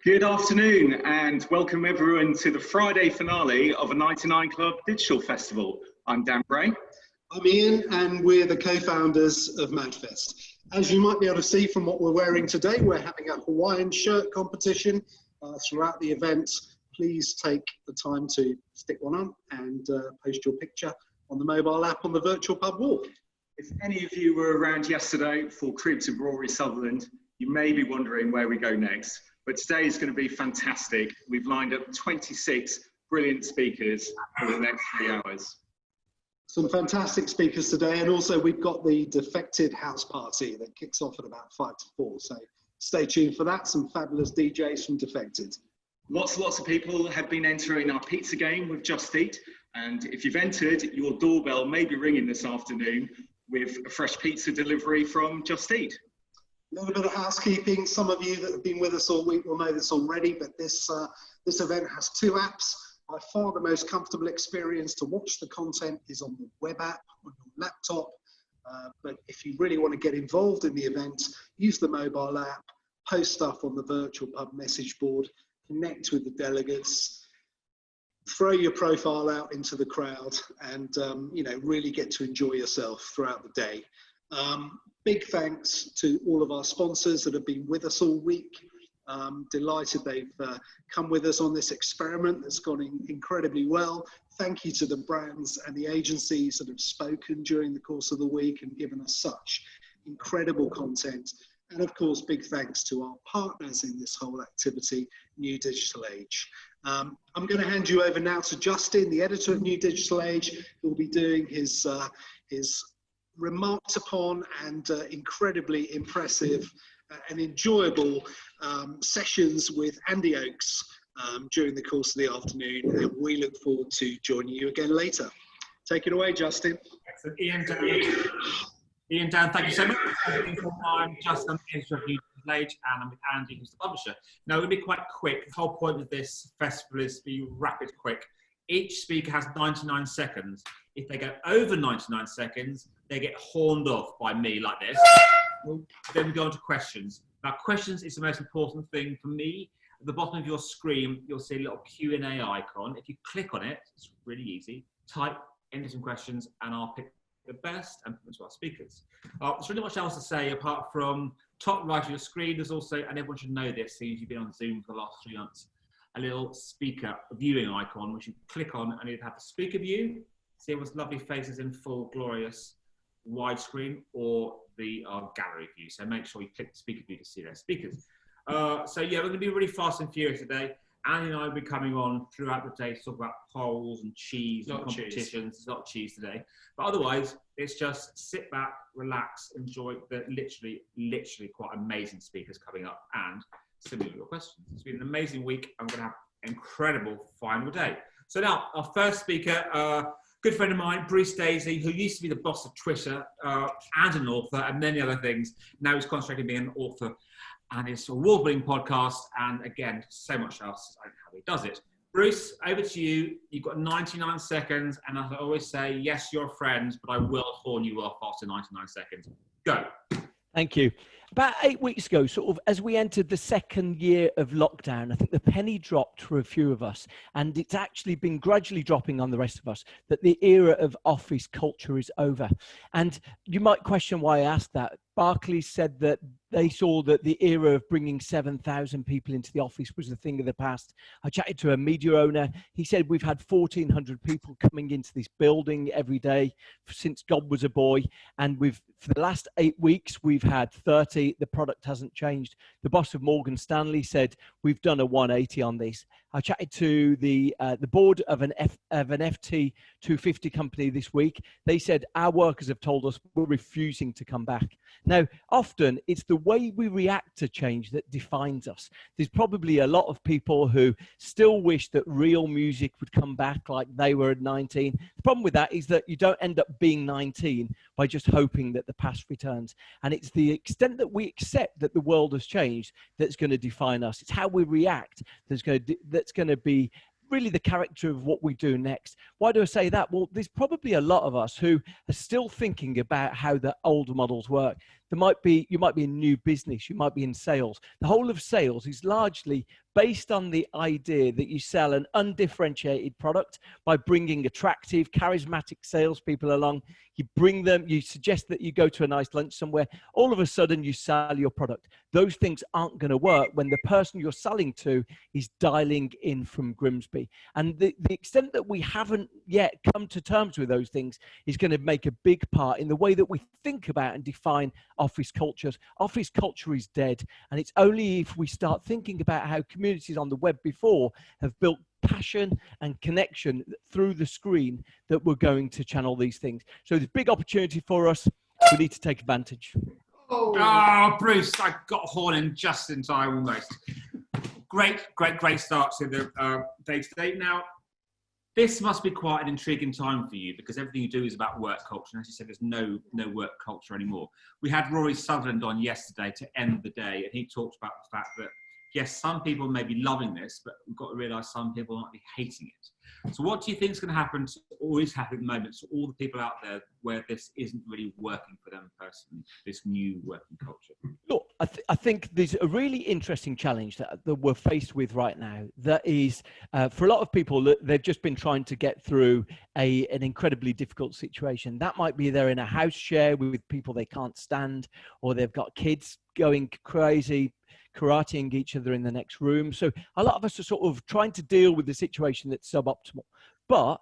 Good afternoon and welcome everyone to the Friday finale of a 99 Club Digital Festival. I'm Dan Bray. I'm Ian and we're the co-founders of MadFest. As you might be able to see from what we're wearing today, we're having a Hawaiian shirt competition throughout the event. Please take the time to stick one on and post your picture on the mobile app on the virtual pub wall. If any of you were around yesterday for Cribs and Brewery Sutherland, you may be wondering where we go next. But today is going to be fantastic. We've lined up 26 brilliant speakers for the next 3 hours. Some fantastic speakers today, and also we've got the Defected House Party that kicks off at about 5 to 4. So stay tuned for that. Some fabulous DJs from Defected. Lots of people have been entering our pizza game with Just Eat. And if you've entered, your doorbell may be ringing this afternoon with a fresh pizza delivery from Just Eat. A little bit of housekeeping. Some of you that have been with us all week will know this already, but this event has 2 apps. By far the most comfortable experience to watch the content is on the web app on your laptop. But if you really want to get involved in the event, use the mobile app, post stuff on the virtual pub message board, connect with the delegates, throw your profile out into the crowd, and really get to enjoy yourself throughout the day. Big thanks to all of our sponsors that have been with us all week. Delighted they've come with us on this experiment that's gone incredibly well. Thank you to the brands and the agencies that have spoken during the course of the week and given us such incredible content. And of course, big thanks to our partners in this whole activity, New Digital Age. I'm going to hand you over now to Justin, the editor of New Digital Age, who will be doing his remarked upon and incredibly impressive and enjoyable sessions with Andy Oakes during the course of the afternoon, and we look forward to joining you again later. Take it away, Justin. Excellent. Ian, Dan, thank you so much. I'm Justin, editor of New Digital Age, and I'm with Andy, who's the publisher. Now, we're going to be quite quick. The whole point of this festival is to be rapid quick. Each speaker has 99 seconds. If they go over 99 seconds, they get horned off by me like this. Then we go on to questions. Now, questions is the most important thing for me. At the bottom of your screen, you'll see a little Q&A icon. If you click on it, it's really easy. Type, enter some questions, and I'll pick the best and put them to our speakers. There's really much else to say apart from top right of your screen. There's also, and everyone should know this, since you've been on Zoom for the last 3 months, a little speaker viewing icon, which you click on, and you have the speaker view, see everyone's lovely faces in full, glorious widescreen, or the gallery view. So make sure you click the speaker view to see their speakers. So yeah, we're going to be really fast and furious today. Andy and I will be coming on throughout the day to talk about polls and cheese and competitions. It's not cheese today. But otherwise, it's just sit back, relax, enjoy the literally quite amazing speakers coming up and some of your questions. It's been an amazing week. I'm going to have an incredible final day. So now, our first speaker, good friend of mine, Bruce Daisley, who used to be the boss of Twitter and an author and many other things. Now he's concentrating on being an author and his award-winning podcast, and again, so much else. I don't know how he does it. Bruce, over to you. You've got 99 seconds, and as I always say, yes, you're a friend, but I will horn you off after 99 seconds. Go. Thank you. About 8 weeks ago, sort of as we entered the second year of lockdown, I think the penny dropped for a few of us, and it's actually been gradually dropping on the rest of us, that the era of office culture is over. And you might question why I asked that. Barclays said that they saw that the era of bringing 7,000 people into the office was a thing of the past. I chatted to a media owner. He said we've had 1,400 people coming into this building every day since God was a boy. And for the last 8 weeks, we've had 30. The product hasn't changed. The boss of Morgan Stanley said we've done a 180 on this. I chatted to the board of an FT 250 company this week. They said our workers have told us we're refusing to come back. Now, often it's the way we react to change that defines us. There's probably a lot of people who still wish that real music would come back like they were at 19. The problem with that is that you don't end up being 19 by just hoping that the past returns. And it's the extent that we accept that the world has changed that's going to define us. It's how we react that's going to be really the character of what we do next. Why do I say that? Well, there's probably a lot of us who are still thinking about how the old models work. you might be in new business, you might be in sales. The whole of sales is largely based on the idea that you sell an undifferentiated product by bringing attractive, charismatic salespeople along. You bring them, you suggest that you go to a nice lunch somewhere. All of a sudden, you sell your product. Those things aren't going to work when the person you're selling to is dialing in from Grimsby. And the extent that we haven't yet come to terms with those things is going to make a big part in the way that we think about and define office cultures. Office culture is dead. And it's only if we start thinking about how communities on the web before have built passion and connection through the screen that we're going to channel these things. So there's a big opportunity for us. We need to take advantage. Oh, Bruce, I got a horn in just in time almost. Great start to the day today. Now, this must be quite an intriguing time for you because everything you do is about work culture. And as you said, there's no work culture anymore. We had Rory Sutherland on yesterday to end the day, and he talked about the fact that, yes, some people may be loving this, but we've got to realise some people might be hating it. So what do you think is going to happen, or is happening at the moment, to all the people out there where this isn't really working for them personally, this new working culture? Look, I think there's a really interesting challenge that we're faced with right now. That is, for a lot of people, they've just been trying to get through an incredibly difficult situation. That might be they're in a house share with people they can't stand, or they've got kids going crazy, karateing each other in the next room. So a lot of us are sort of trying to deal with the situation that's suboptimal. But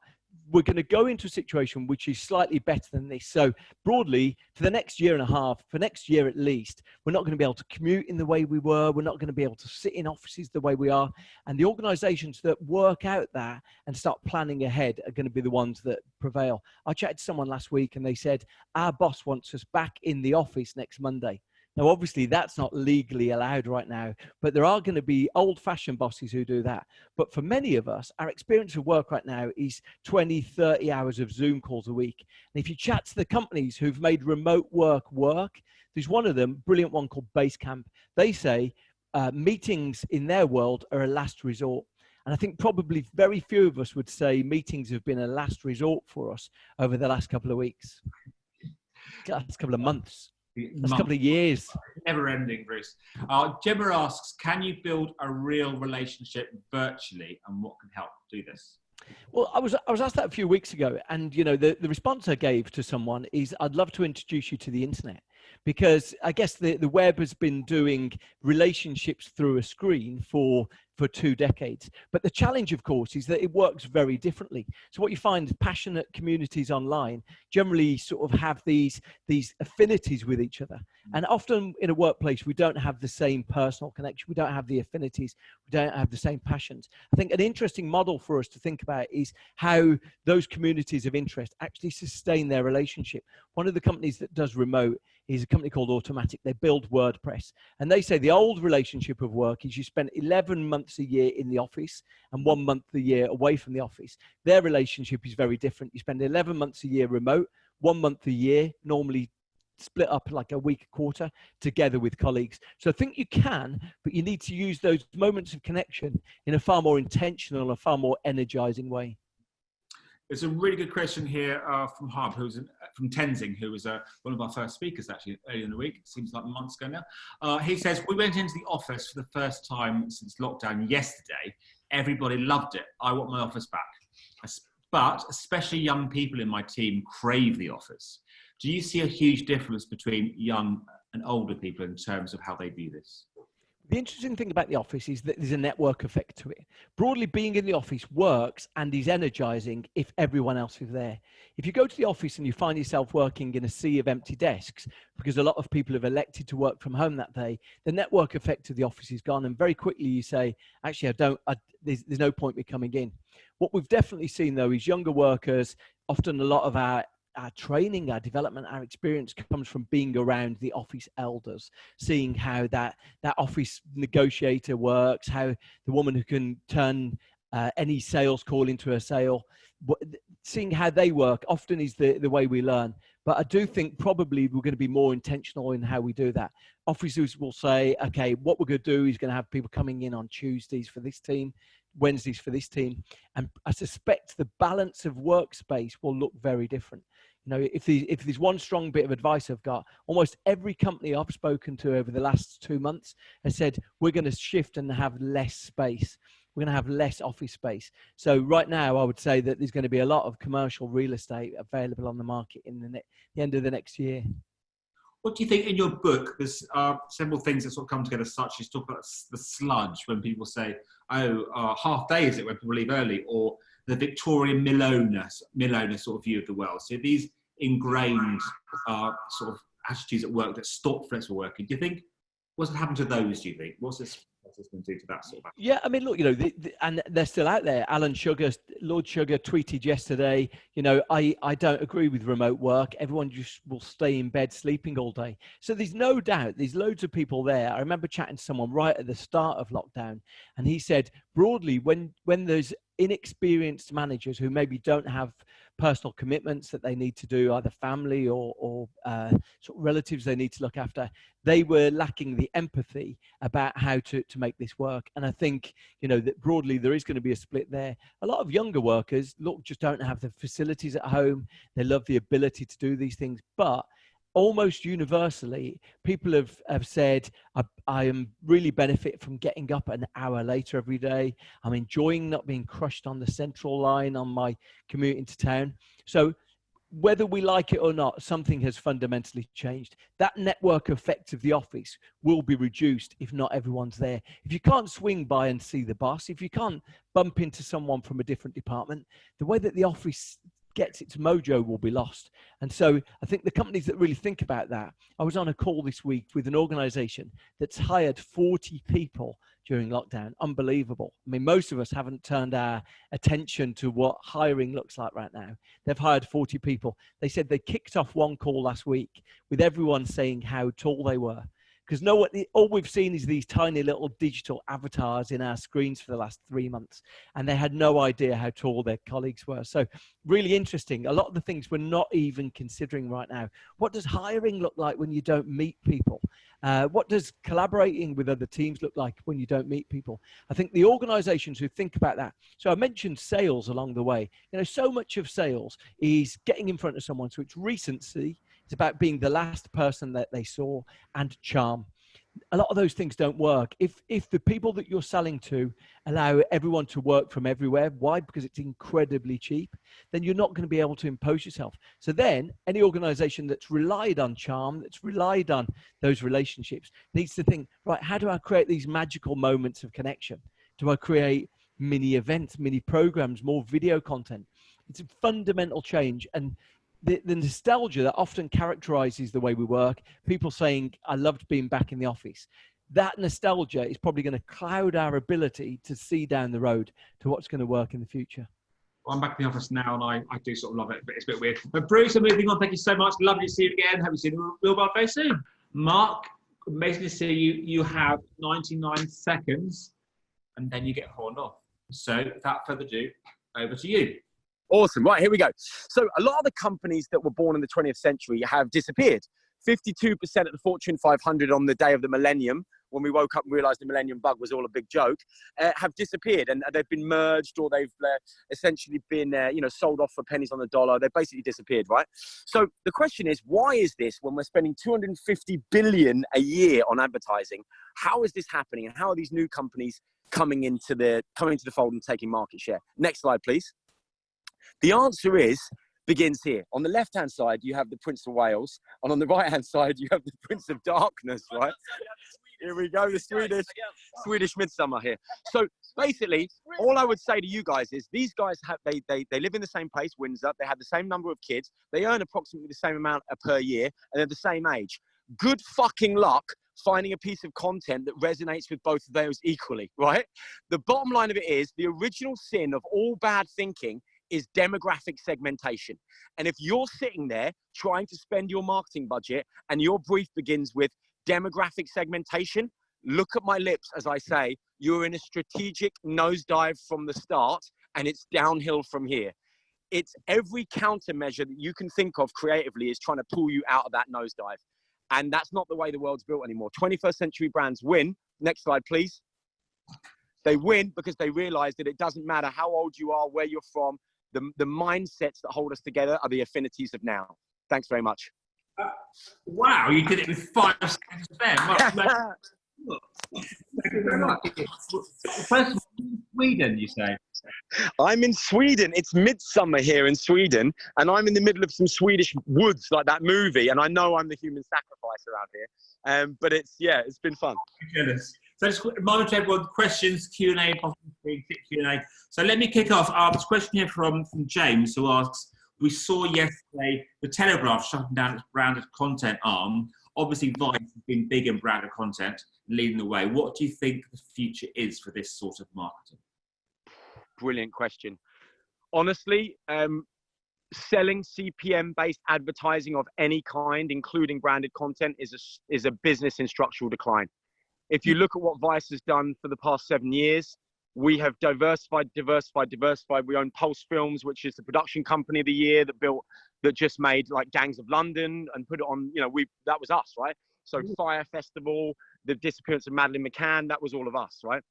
we're going to go into a situation which is slightly better than this. So broadly, for the next year and a half, for next year at least, we're not going to be able to commute in the way we were. We're not going to be able to sit in offices the way we are. And the organizations that work out that and start planning ahead are going to be the ones that prevail. I chatted to someone last week and they said, our boss wants us back in the office next Monday. Now, obviously, that's not legally allowed right now, but there are going to be old-fashioned bosses who do that. But for many of us, our experience of work right now is 20, 30 hours of Zoom calls a week. And if you chat to the companies who've made remote work, there's one of them, brilliant one called Basecamp. They say meetings in their world are a last resort. And I think probably very few of us would say meetings have been a last resort for us over the last couple of weeks, last couple of months. That's a couple of years. Never ending, Bruce. Gemma asks, can you build a real relationship virtually, and what can help do this? Well, I was asked that a few weeks ago, and you know the response I gave to someone is, I'd love to introduce you to the internet, because I guess the web has been doing relationships through a screen for 2 decades. But the challenge, of course, is that it works very differently. So what you find is passionate communities online generally sort of have these affinities with each other. And often in a workplace, we don't have the same personal connection. We don't have the affinities. We don't have the same passions. I think an interesting model for us to think about is how those communities of interest actually sustain their relationship. One of the companies that does remote is a company called Automatic. They build WordPress. And they say the old relationship of work is you spend 11 months a year in the office and 1 month a year away from the office. Their relationship is very different. You spend 11 months a year remote, 1 month a year, normally split up like a week, a quarter, together with colleagues. So I think you can, but you need to use those moments of connection in a far more intentional, a far more energizing way. There's a really good question here from Hub, who's from Tenzing, who was one of our first speakers actually earlier in the week. It seems like months ago now. He says, we went into the office for the first time since lockdown yesterday. Everybody loved it. I want my office back. But especially young people in my team crave the office. Do you see a huge difference between young and older people in terms of how they view this? The interesting thing about the office is that there's a network effect to it. Broadly, being in the office works and is energizing if everyone else is there. If you go to the office and you find yourself working in a sea of empty desks, because a lot of people have elected to work from home that day, the network effect of the office is gone. And very quickly you say, actually, there's no point me coming in. What we've definitely seen, though, is younger workers, often a lot of our training, our development, our experience comes from being around the office elders, seeing how that office negotiator works, how the woman who can turn any sales call into a sale, seeing how they work often is the way we learn. But I do think probably we're going to be more intentional in how we do that. Officers will say, okay, what we're going to do is going to have people coming in on Tuesdays for this team, Wednesdays for this team. And I suspect the balance of workspace will look very different. You know, if there's one strong bit of advice I've got, almost every company I've spoken to over the last 2 months has said, we're going to shift and have less space. We're going to have less office space. So right now, I would say that there's going to be a lot of commercial real estate available on the market in the end of the next year. What do you think in your book? There's several things that sort of come together, such as talk about the sludge when people say, half day is it when people leave early, or the Victorian Milona sort of view of the world. So these ingrained sort of attitudes at work that stop flexible working. Do you think, what's happened to those, do you think? What's this going to do to that sort of? Yeah, I mean, look, you know, and they're still out there. Lord Sugar tweeted yesterday, you know, I don't agree with remote work. Everyone just will stay in bed sleeping all day. So there's no doubt there's loads of people there. I remember chatting to someone right at the start of lockdown, and he said, broadly, when there's inexperienced managers who maybe don't have personal commitments that they need to do, either family or sort of relatives they need to look after, they were lacking the empathy about how to make this work. And I think, you know, that broadly there is going to be a split there. A lot of younger workers, look, just don't have the facilities at home. They love the ability to do these things, but almost universally, people have said, I am really benefit from getting up an hour later every day. I'm enjoying not being crushed on the central line on my commute into town. So whether we like it or not, something has fundamentally changed. That network effect of the office will be reduced if not everyone's there. If you can't swing by and see the boss, if you can't bump into someone from a different department, the way that the office gets its mojo will be lost. And so I think the companies that really think about that, I was on a call this week with an organization that's hired 40 people during lockdown. Unbelievable. I mean, most of us haven't turned our attention to what hiring looks like right now. They've hired 40 people. They said they kicked off one call last week with everyone saying how tall they were. Because all we've seen is these tiny little digital avatars in our screens for the last 3 months. And they had no idea how tall their colleagues were. So really interesting. A lot of the things we're not even considering right now. What does hiring look like when you don't meet people? What does collaborating with other teams look like when you don't meet people? I think the organizations who think about that. So I mentioned sales along the way. You know, so much of sales is getting in front of someone. So it's recency. It's about being the last person that they saw, and charm. A lot of those things don't work. If the people that you're selling to allow everyone to work from everywhere, why? Because it's incredibly cheap, then you're not going to be able to impose yourself. So then any organization that's relied on charm, that's relied on those relationships, needs to think, right, how do I create these magical moments of connection? Do I create mini events, mini programs, more video content? It's a fundamental change. And the nostalgia that often characterizes the way we work, people saying, I loved being back in the office. That nostalgia is probably going to cloud our ability to see down the road to what's going to work in the future. Well, I'm back in the office now, and I do sort of love it, but it's a bit weird. But Bruce, I'm moving on. Thank you so much. Lovely to see you again. Hope you see you real well very soon. Mark, amazing to see you. You have 99 seconds, and then you get horned off. So without further ado, over to you. Awesome. Right, here we go. So a lot of the companies that were born in the 20th century have disappeared. 52% of the Fortune 500 on the day of the millennium, when we woke up and realized the millennium bug was all a big joke, have disappeared, and they've been merged, or they've essentially been sold off for pennies on the dollar. They've basically disappeared, right? So the question is, why is this, when we're spending 250 billion a year on advertising, how is this happening, and how are these new companies coming into the fold and taking market share? Next slide, please. The answer begins here. On the left-hand side, you have the Prince of Wales, and on the right-hand side, you have the Prince of Darkness, right? Here we go, the Swedish midsummer here. So basically, all I would say to you guys is these guys they live in the same place, Windsor. They have the same number of kids. They earn approximately the same amount per year, and they're the same age. Good fucking luck finding a piece of content that resonates with both of those equally, right? The bottom line of it is the original sin of all bad thinking is demographic segmentation. And if you're sitting there trying to spend your marketing budget and your brief begins with demographic segmentation, look at my lips as I say, you're in a strategic nosedive from the start, and it's downhill from here. It's every countermeasure that you can think of creatively is trying to pull you out of that nosedive. And that's not the way the world's built anymore. 21st century brands win. Next slide, please. They win because they realize that it doesn't matter how old you are, where you're from. the mindsets that hold us together are the affinities of now. Thanks very much. Wow, you did it with 5 seconds to spare. Thank you very much. First of all, Sweden, you say? I'm in Sweden. It's midsummer here in Sweden, and I'm in the middle of some Swedish woods, like that movie. And I know I'm the human sacrifice around here. But it's been fun. Jealous. So just remind everyone, questions, Q&A, Q&A. So let me kick off. This question here from James, who asks, we saw yesterday the Telegraph shutting down its branded content arm. Obviously, Vice has been big in branded content, leading the way. What do you think the future is for this sort of marketing? Brilliant question. Honestly, selling CPM-based advertising of any kind, including branded content, is a business in structural decline. If you look at what Vice has done for the past 7 years, we have diversified. We own Pulse Films, which is the production company of the year that just made like Gangs of London and put it on, that was us, right? So Fire Festival, the disappearance of Madeleine McCann, that was all of us, right?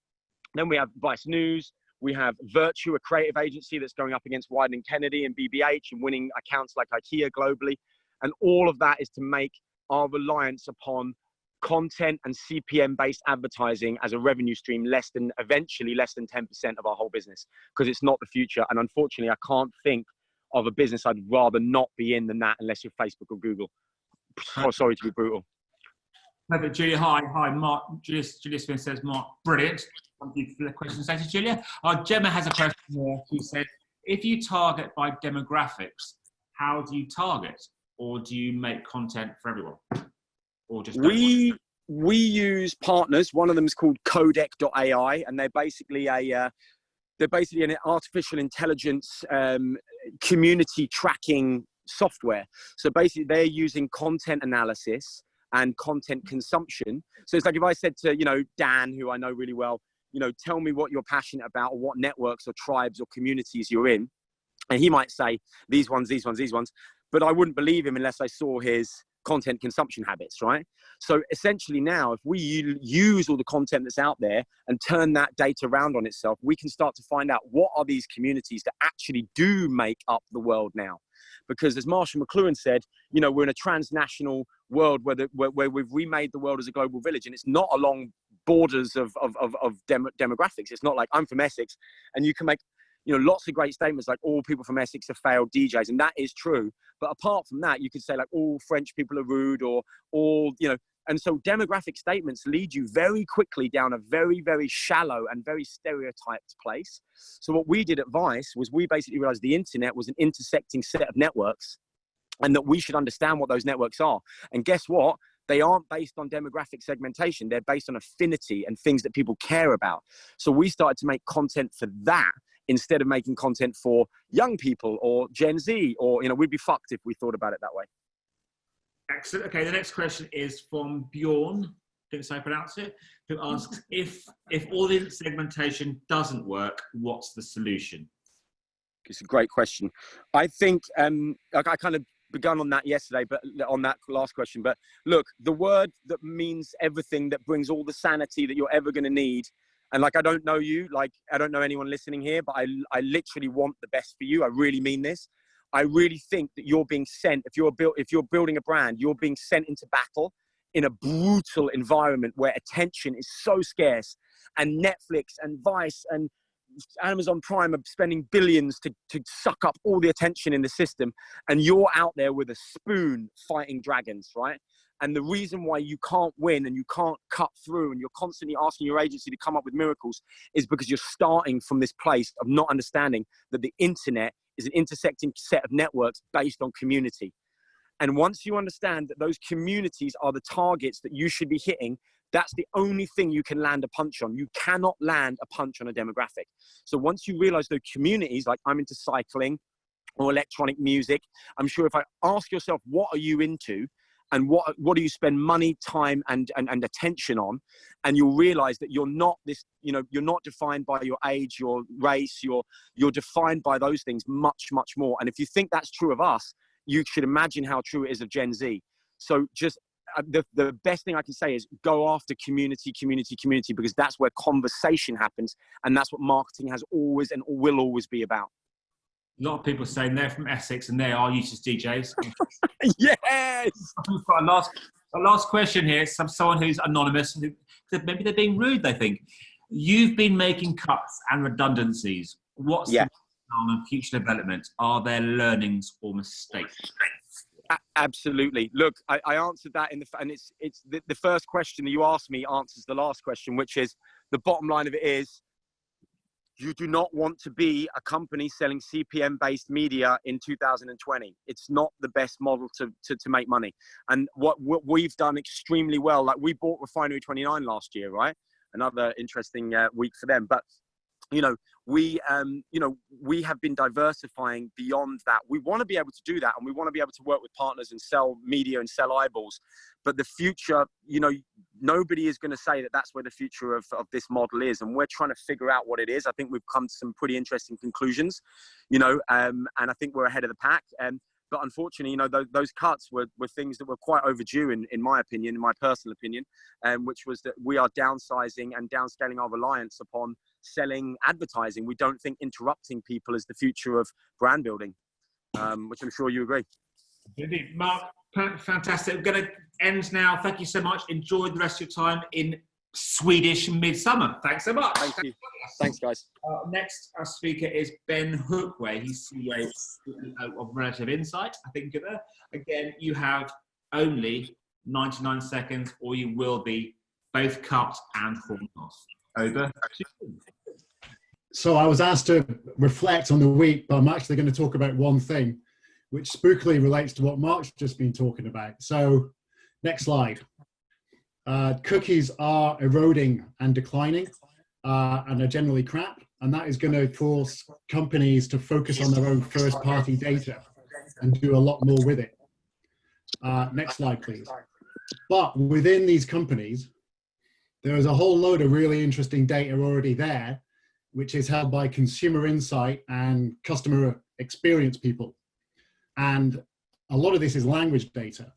Then we have Vice News. We have Virtue, a creative agency that's going up against Wyden & Kennedy and BBH and winning accounts like IKEA globally. And all of that is to make our reliance upon content and CPM-based advertising as a revenue stream eventually less than 10% of our whole business, because it's not the future. And unfortunately, I can't think of a business I'd rather not be in than that, unless you're Facebook or Google. Oh, sorry to be brutal. Perfect, Julia. Hi, Mark. Julia Smith says, Mark, brilliant. Thank you for the question. Thank you, Julia. Gemma has a question here. She said, if you target by demographics, how do you target? Or do you make content for everyone? Or just we use partners. One of them is called Codec.ai, and they're basically an artificial intelligence community tracking software. So basically, they're using content analysis and content consumption. So it's like if I said to, Dan, who I know really well, tell me what you're passionate about or what networks or tribes or communities you're in. And he might say, these ones. But I wouldn't believe him unless I saw his content consumption habits, right? So essentially now, if we use all the content that's out there and turn that data around on itself, we can start to find out what are these communities that actually do make up the world now. Because as Marshall McLuhan said, we're in a transnational world where we've remade the world as a global village, and it's not along borders of demographics. It's not like I'm from Essex, and you can make lots of great statements like all people from Essex are failed DJs, and that is true. But apart from that, you could say like all French people are rude, or all, and so demographic statements lead you very quickly down a very, very shallow and very stereotyped place. So what we did at Vice was we basically realized the internet was an intersecting set of networks, and that we should understand what those networks are. And guess what? They aren't based on demographic segmentation. They're based on affinity and things that people care about. So we started to make content for that, instead of making content for young people or Gen Z, or, we'd be fucked if we thought about it that way. Excellent. Okay, the next question is from Bjorn, didn't say I pronounce it, who asks, if audience segmentation doesn't work, what's the solution? It's a great question. I think, I kind of begun on that yesterday, but on that last question, but look, the word that means everything, that brings all the sanity that you're ever going to need. And like, I don't know you, like, I don't know anyone listening here, but I literally want the best for you. I really mean this. I really think that you're being sent, if you're building a brand, you're being sent into battle in a brutal environment where attention is so scarce, and Netflix and Vice and Amazon Prime are spending billions to suck up all the attention in the system. And you're out there with a spoon fighting dragons, right? And the reason why you can't win and you can't cut through and you're constantly asking your agency to come up with miracles is because you're starting from this place of not understanding that the internet is an intersecting set of networks based on community. And once you understand that those communities are the targets that you should be hitting, that's the only thing you can land a punch on. You cannot land a punch on a demographic. So once you realize those communities, like I'm into cycling or electronic music, I'm sure if I ask yourself, what are you into? And what do you spend money, time, and attention on? And you'll realize that you're not this, you're not defined by your age, your race, you're defined by those things much, much more. And if you think that's true of us, you should imagine how true it is of Gen Z. So just the best thing I can say is go after community, because that's where conversation happens. And that's what marketing has always and will always be about. A lot of people saying they're from Essex and they are useless DJs. Yes! We've got a last question here. Someone who's anonymous. Maybe they're being rude, they think. You've been making cuts and redundancies. What's the plan on future development? Are there learnings or mistakes? Absolutely. Look, I answered that and it's the first question that you asked me answers the last question, which is the bottom line of it is you do not want to be a company selling CPM-based media in 2020. It's not the best model to make money. And what we've done extremely well, like we bought Refinery 29 last year, right? Another interesting week for them. But we have been diversifying beyond that. We want to be able to do that, and we want to be able to work with partners and sell media and sell eyeballs. But the future, nobody is going to say that that's where the future of this model is, and we're trying to figure out what it is. I think we've come to some pretty interesting conclusions, and I think we're ahead of the pack. But unfortunately, those cuts were things that were quite overdue, in my opinion, in my personal opinion, which was that we are downsizing and downscaling our reliance upon selling advertising. We don't think interrupting people is the future of brand building, which I'm sure you agree. Indeed. Mark, fantastic. We're going to end now. Thank you so much. Enjoy the rest of your time in Swedish midsummer. Thanks so much. Thank you. Thanks, guys. Next, our speaker is Ben Hookway. He's CEO of Relative Insight. I think you're there. Again, you have only 99 seconds, or you will be both cut and fallen off. Over to you. So I was asked to reflect on the week, but I'm actually going to talk about one thing, which spookily relates to what Mark's just been talking about. So next slide. Cookies are eroding and declining and are generally crap. And that is going to force companies to focus on their own first-party data and do a lot more with it. Next slide, please. But within these companies, there is a whole load of really interesting data already there, which is held by consumer insight and customer experience people. And a lot of this is language data.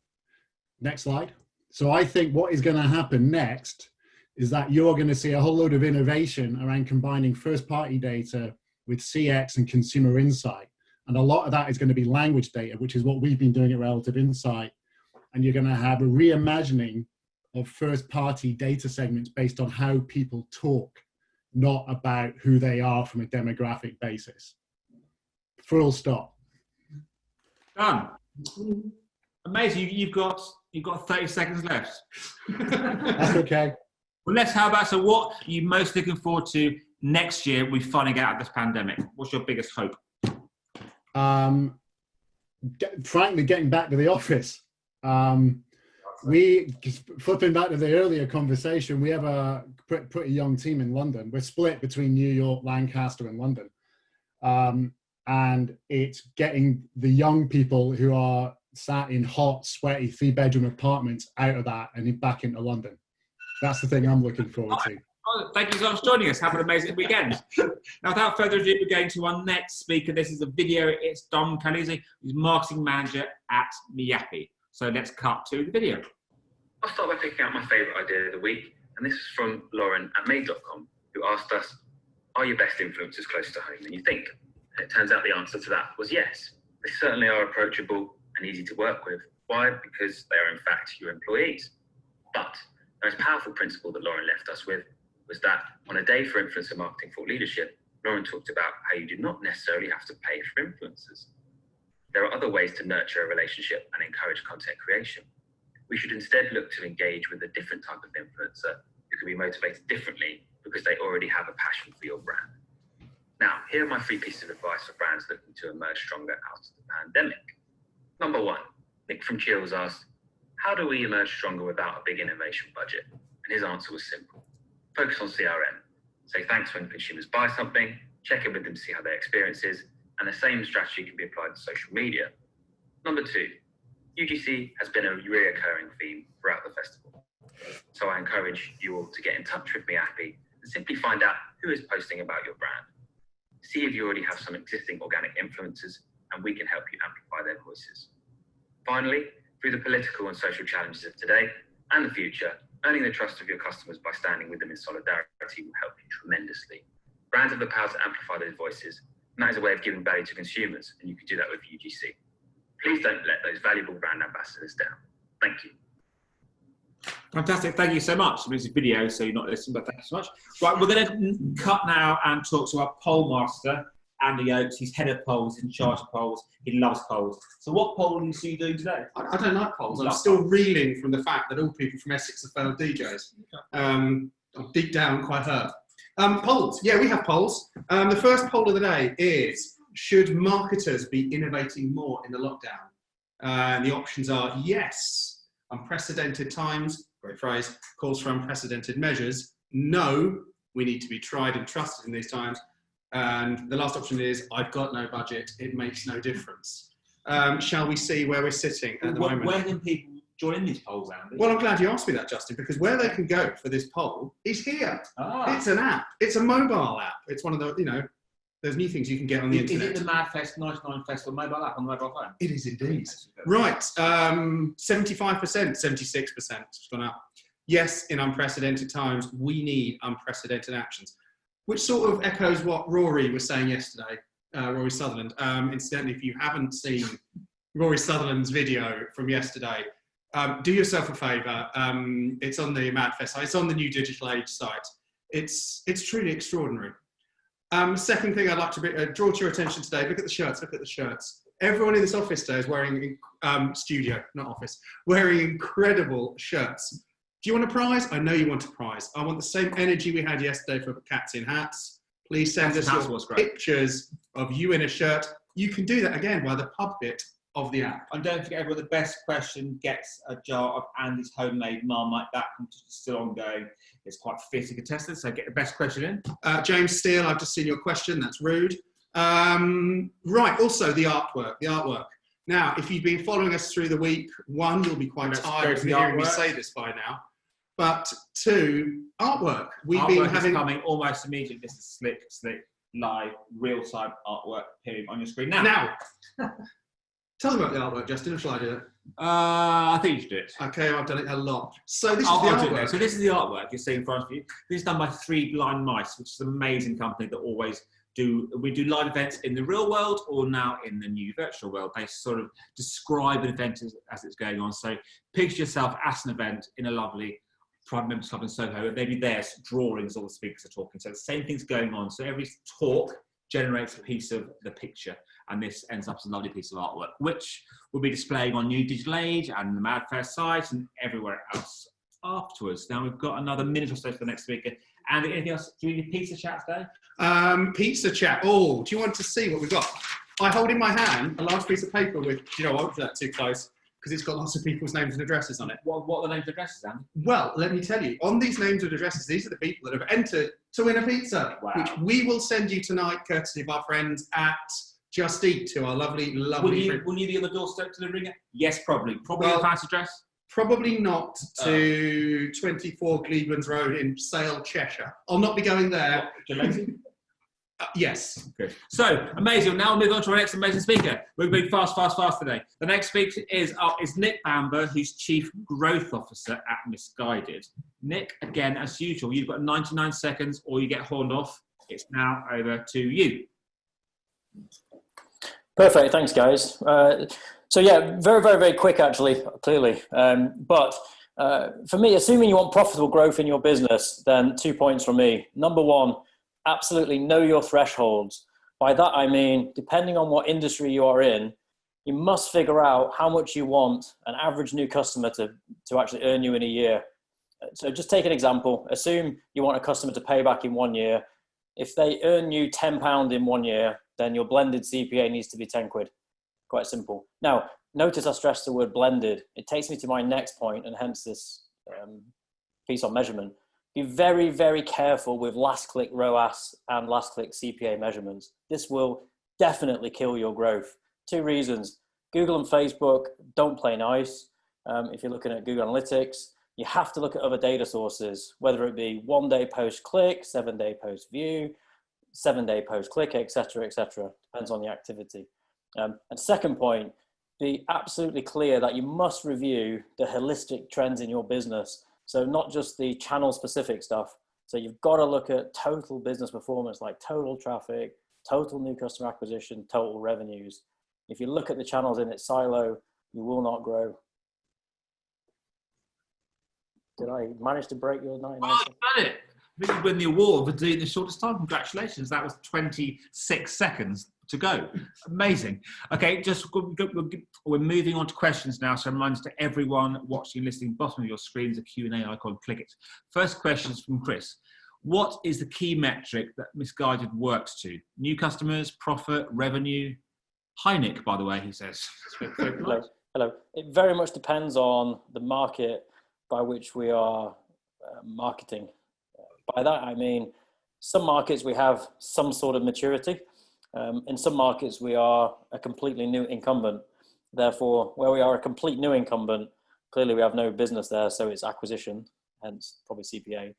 Next slide. So I think what is going to happen next is that you're going to see a whole load of innovation around combining first-party data with CX and consumer insight. And a lot of that is going to be language data, which is what we've been doing at Relative Insight. And you're going to have a reimagining of first-party data segments based on how people talk, not about who they are from a demographic basis. Full stop. Done. Amazing. You've got 30 seconds left. That's okay. Well, so what are you most looking forward to next year we finally get out of this pandemic? What's your biggest hope? Frankly, getting back to the office. Flipping back to the earlier conversation, we have a pretty young team in London. We're split between New York, Lancaster, and London. And it's getting the young people who are sat in hot, sweaty, 3-bedroom apartments out of that and back into London. That's the thing I'm looking forward to. Thank you so much for joining us. Have an amazing weekend. Now, without further ado, we're going to our next speaker. This is a video. It's Dom Calisi, who's marketing manager at Miappi. So let's cut to the video. I'll start by picking out my favourite idea of the week, and this is from Lauren at Made.com, who asked us, are your best influencers closer to home than you think? And it turns out the answer to that was yes. They certainly are approachable and easy to work with. Why? Because they are in fact your employees. But the most powerful principle that Lauren left us with was that on a day for influencer marketing thought leadership, Lauren talked about how you do not necessarily have to pay for influencers. There are other ways to nurture a relationship and encourage content creation. We should instead look to engage with a different type of influencer who can be motivated differently because they already have a passion for your brand. Now, here are my 3 pieces of advice for brands looking to emerge stronger out of the pandemic. Number 1, Nick from Chills asked, how do we emerge stronger without a big innovation budget? And his answer was simple. Focus on CRM. Say thanks when consumers buy something, check in with them to see how their experience is, and the same strategy can be applied to social media. Number 2, UGC has been a reoccurring theme throughout the festival. So I encourage you all to get in touch with Miappi and simply find out who is posting about your brand. See if you already have some existing organic influencers, and we can help you amplify their voices. Finally, through the political and social challenges of today and the future, earning the trust of your customers by standing with them in solidarity will help you tremendously. Brands have the power to amplify those voices. And that is a way of giving value to consumers, and you can do that with UGC. Please don't let those valuable brand ambassadors down. Thank you. Fantastic, thank you so much. I mean, it's a video, so you're not listening, but thank you so much. Right, we're going to cut now and talk to our poll master, Andy Oakes. He's head of polls, in charge of polls. He loves polls. So what poll do you see you doing today? I don't like polls. I'm still reeling from the fact that all people from Essex are failed DJs. I'm deep down quite hurt. Polls, yeah, we have polls. The first poll of the day is, should marketers be innovating more in the lockdown? And the options are yes, unprecedented times, great phrase, calls for unprecedented measures. No, we need to be tried and trusted in these times. And the last option is, I've got no budget, it makes no difference. Shall we see where we're sitting at the moment? Where can people join these polls, Andy? Well, I'm glad you asked me that, Justin, because where they can go for this poll is here. It's an app. It's a mobile app. It's one of the, there's new things you can get on the internet. Is it the MadFest 99 Festival mobile app on the mobile phone? It is indeed. Right, 75%, 76%, it's gone up. Yes, in unprecedented times, we need unprecedented actions, which sort of echoes what Rory was saying yesterday, Rory Sutherland. Incidentally, if you haven't seen Rory Sutherland's video from yesterday, do yourself a favour. It's on the MadFest site. It's on the New Digital Age site. It's truly extraordinary. Second thing I'd like to draw to your attention today, look at the shirts, look at the shirts. Everyone in this office today is wearing, studio, not office, wearing incredible shirts. Do you want a prize? I know you want a prize. I want the same energy we had yesterday for Cats in Hats. Please send us your pictures of you in a shirt. You can do that again by the pub bit of the app. And don't forget, everyone, the best question gets a jar of Andy's homemade Marmite. That competition is still ongoing. It's quite fiercely contested, so get the best question in. James Steele, I've just seen your question. That's rude. Right, also the artwork. Now, if you've been following us through the week, one, you'll be quite tired of hearing me say this by now. But two, artwork. We've been having coming almost immediately. This is slick, live, real-time artwork appearing on your screen now. Tell them about the artwork, Justin, or shall I do it? I think you should do it. Okay, I've done it a lot. So this is the artwork. So this is the artwork you're seeing in front of you. This is done by 3 Blind Mice, which is an amazing company that always we do live events in the real world or now in the new virtual world. They sort of describe an event as it's going on. So picture yourself at an event in a lovely private members club in Soho, and they'll be there drawing as all the speakers are talking. So the same thing's going on. So every talk generates a piece of the picture, and this ends up as a lovely piece of artwork, which we'll be displaying on New Digital Age and the MadFest site and everywhere else afterwards. Now we've got another minute or so for the next speaker. Andy, anything else? Do you need a pizza chat today? Pizza chat. Oh, do you want to see what we've got? I hold in my hand a large piece of paper with, do you know what, that too close, because it's got lots of people's names and addresses on it. What are the names and addresses, Andy? Well, let me tell you, on these names and addresses, these are the people that have entered to win a pizza, which we will send you tonight, courtesy of our friends at Just Eat, to our lovely friends. Will you be on the doorstep to the ringer? Yes, probably. Probably your fancy address? Probably not to 24 Cleveland's Road in Sale, Cheshire. I'll not be going there. Yes. Good. So, amazing. Now we'll move on to our next amazing speaker. We're moving fast today. The next speaker is Nick Bamber, who's Chief Growth Officer at Missguided. Nick, again, as usual, you've got 99 seconds or you get horned off. It's now over to you. Perfect. Thanks, guys. So yeah, very, very, very quick, actually, clearly. But for me, assuming you want profitable growth in your business, then 2 points from me. Number one, absolutely know your thresholds. By that, I mean, depending on what industry you are in, you must figure out how much you want an average new customer to actually earn you in a year. So just take an example. Assume you want a customer to pay back in 1 year. If they earn you £10 in 1 year, then your blended CPA needs to be 10 quid. Quite simple. Now, notice I stressed the word blended. It takes me to my next point, and hence this piece on measurement. Be very, very careful with last click ROAS and last click CPA measurements. This will definitely kill your growth. 2 reasons. Google and Facebook don't play nice. If you're looking at Google Analytics, you have to look at other data sources, whether it be 1 day post click, 7 day post view, 7 day post click, etc., etc. Depends on the activity. And second point, be absolutely clear that you must review the holistic trends in your business. So not just the channel specific stuff, So you've got to look at total business performance, like total traffic, total new customer acquisition, total revenues. If you look at the channels in its silo, you will not grow. Did I manage to break your 99? Oh, you got it. I think you win the award for doing the shortest time. Congratulations. That was 26 seconds to go. Amazing. Okay, we're moving on to questions now. So reminders to everyone watching and listening, bottom of your screen is a Q&A icon. Click it. First question is from Chris. What is the key metric that Missguided works to? New customers, profit, revenue? Hi, Nick, by the way, he says. Hello. Hello. It very much depends on the market by which we are marketing. By that, I mean, some markets we have some sort of maturity. In some markets, we are a completely new incumbent. Therefore, where we are a complete new incumbent, clearly we have no business there, so it's acquisition, hence probably CPA.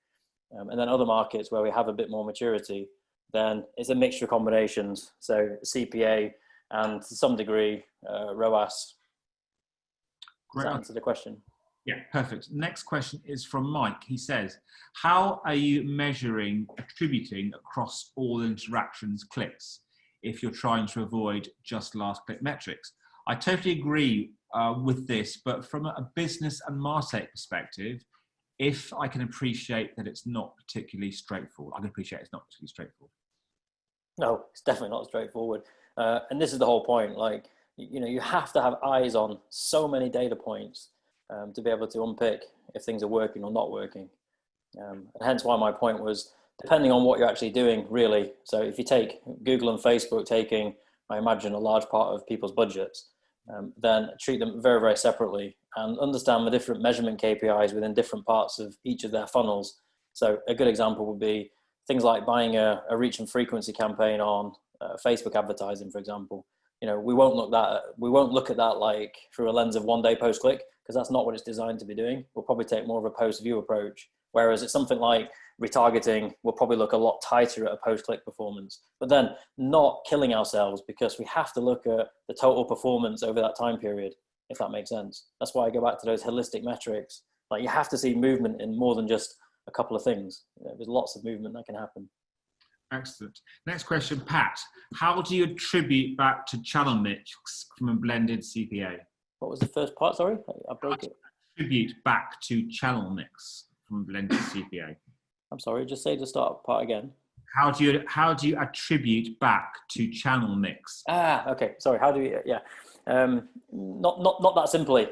And then other markets where we have a bit more maturity, then it's a mixture of combinations. So CPA and to some degree, ROAS. Does that answer the question? Yeah, perfect. Next question is from Mike. He says, how are you measuring attributing across all interactions clicks if you're trying to avoid just last click metrics? I totally agree with this, but from a business and MarTech perspective, if I can appreciate that it's not particularly straightforward, I can appreciate it's not particularly straightforward. No, it's definitely not straightforward. And this is the whole point. Like, you know, you have to have eyes on so many data points to be able to unpick if things are working or not working. And hence why my point was, depending on what you're actually doing, really. So if you take Google and Facebook taking, I imagine, a large part of people's budgets, then treat them very, very separately and understand the different measurement KPIs within different parts of each of their funnels. So a good example would be things like buying a reach and frequency campaign on Facebook advertising, for example. You know, we won't look at that like through a lens of 1 day post click, because that's not what it's designed to be doing. We'll probably take more of a post view approach. Whereas it's something like retargeting, we'll probably look a lot tighter at a post click performance, but then not killing ourselves, because we have to look at the total performance over that time period, if that makes sense. That's why I go back to those holistic metrics. Like, you have to see movement in more than just a couple of things. You know, there's lots of movement that can happen. Excellent. Next question, Pat. How do you attribute back to channel mix from a blended CPA? What was the first part? Sorry, I broke it. Attribute back to channel mix from blended CPA. I'm sorry, just say the start part again. How do you attribute back to channel mix? Okay. Sorry. How do you? Yeah. Not that simply.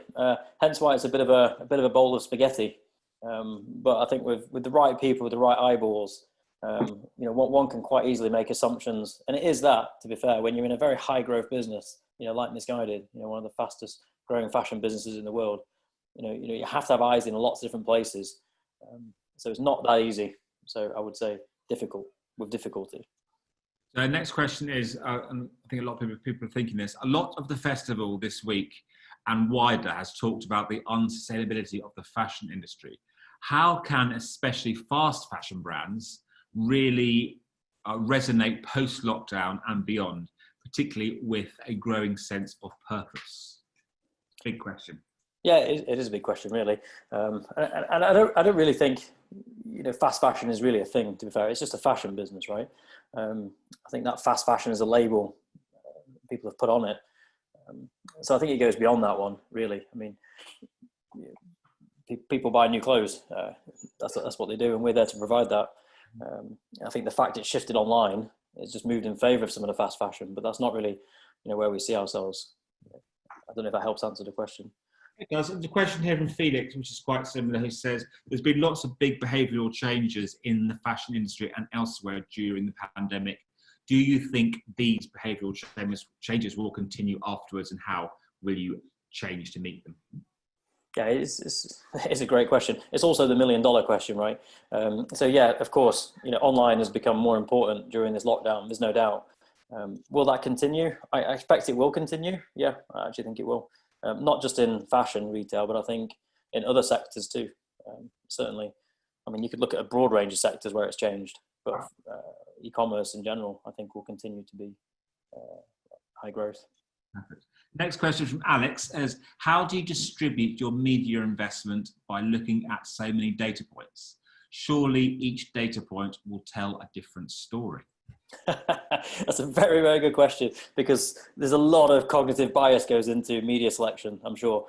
Hence why it's a bit of a bowl of spaghetti. But I think with the right people, with the right eyeballs, you know, one can quite easily make assumptions, and it is that, to be fair, when you're in a very high growth business, you know, like Missguided, you know, one of the fastest growing fashion businesses in the world, you know, you have to have eyes in lots of different places. So it's not that easy. So I would say difficulty. So next question is, and I think a lot of people are thinking this, a lot of the festival this week and wider has talked about the unsustainability of the fashion industry. How can especially fast fashion brands really resonate post-lockdown and beyond, particularly with a growing sense of purpose? Big question. Yeah, it is a big question, really. And I don't really think, you know, fast fashion is really a thing, to be fair. It's just a fashion business, right? I think that fast fashion is a label people have put on it. So I think it goes beyond that one, really. I mean, people buy new clothes. That's what they do, and we're there to provide that. I think the fact it's shifted online, it's just moved in favour of some of the fast fashion, but that's not really, you know, where we see ourselves. I don't know if that helps answer the question. It does. There's a question here from Felix, which is quite similar. He says, there's been lots of big behavioural changes in the fashion industry and elsewhere during the pandemic. Do you think these behavioural changes will continue afterwards, and how will you change to meet them? Yeah, it's a great question. It's also the $1 million question, right? So yeah, of course, you know, online has become more important during this lockdown. There's no doubt. Will that continue? I expect it will continue. Yeah, I actually think it will. Not just in fashion retail, but I think in other sectors too. Certainly. I mean, you could look at a broad range of sectors where it's changed, but e-commerce in general, I think, will continue to be high growth. Perfect. Next question from Alex is, how do you distribute your media investment by looking at so many data points? Surely each data point will tell a different story. That's a very, very good question, because there's a lot of cognitive bias goes into media selection, I'm sure.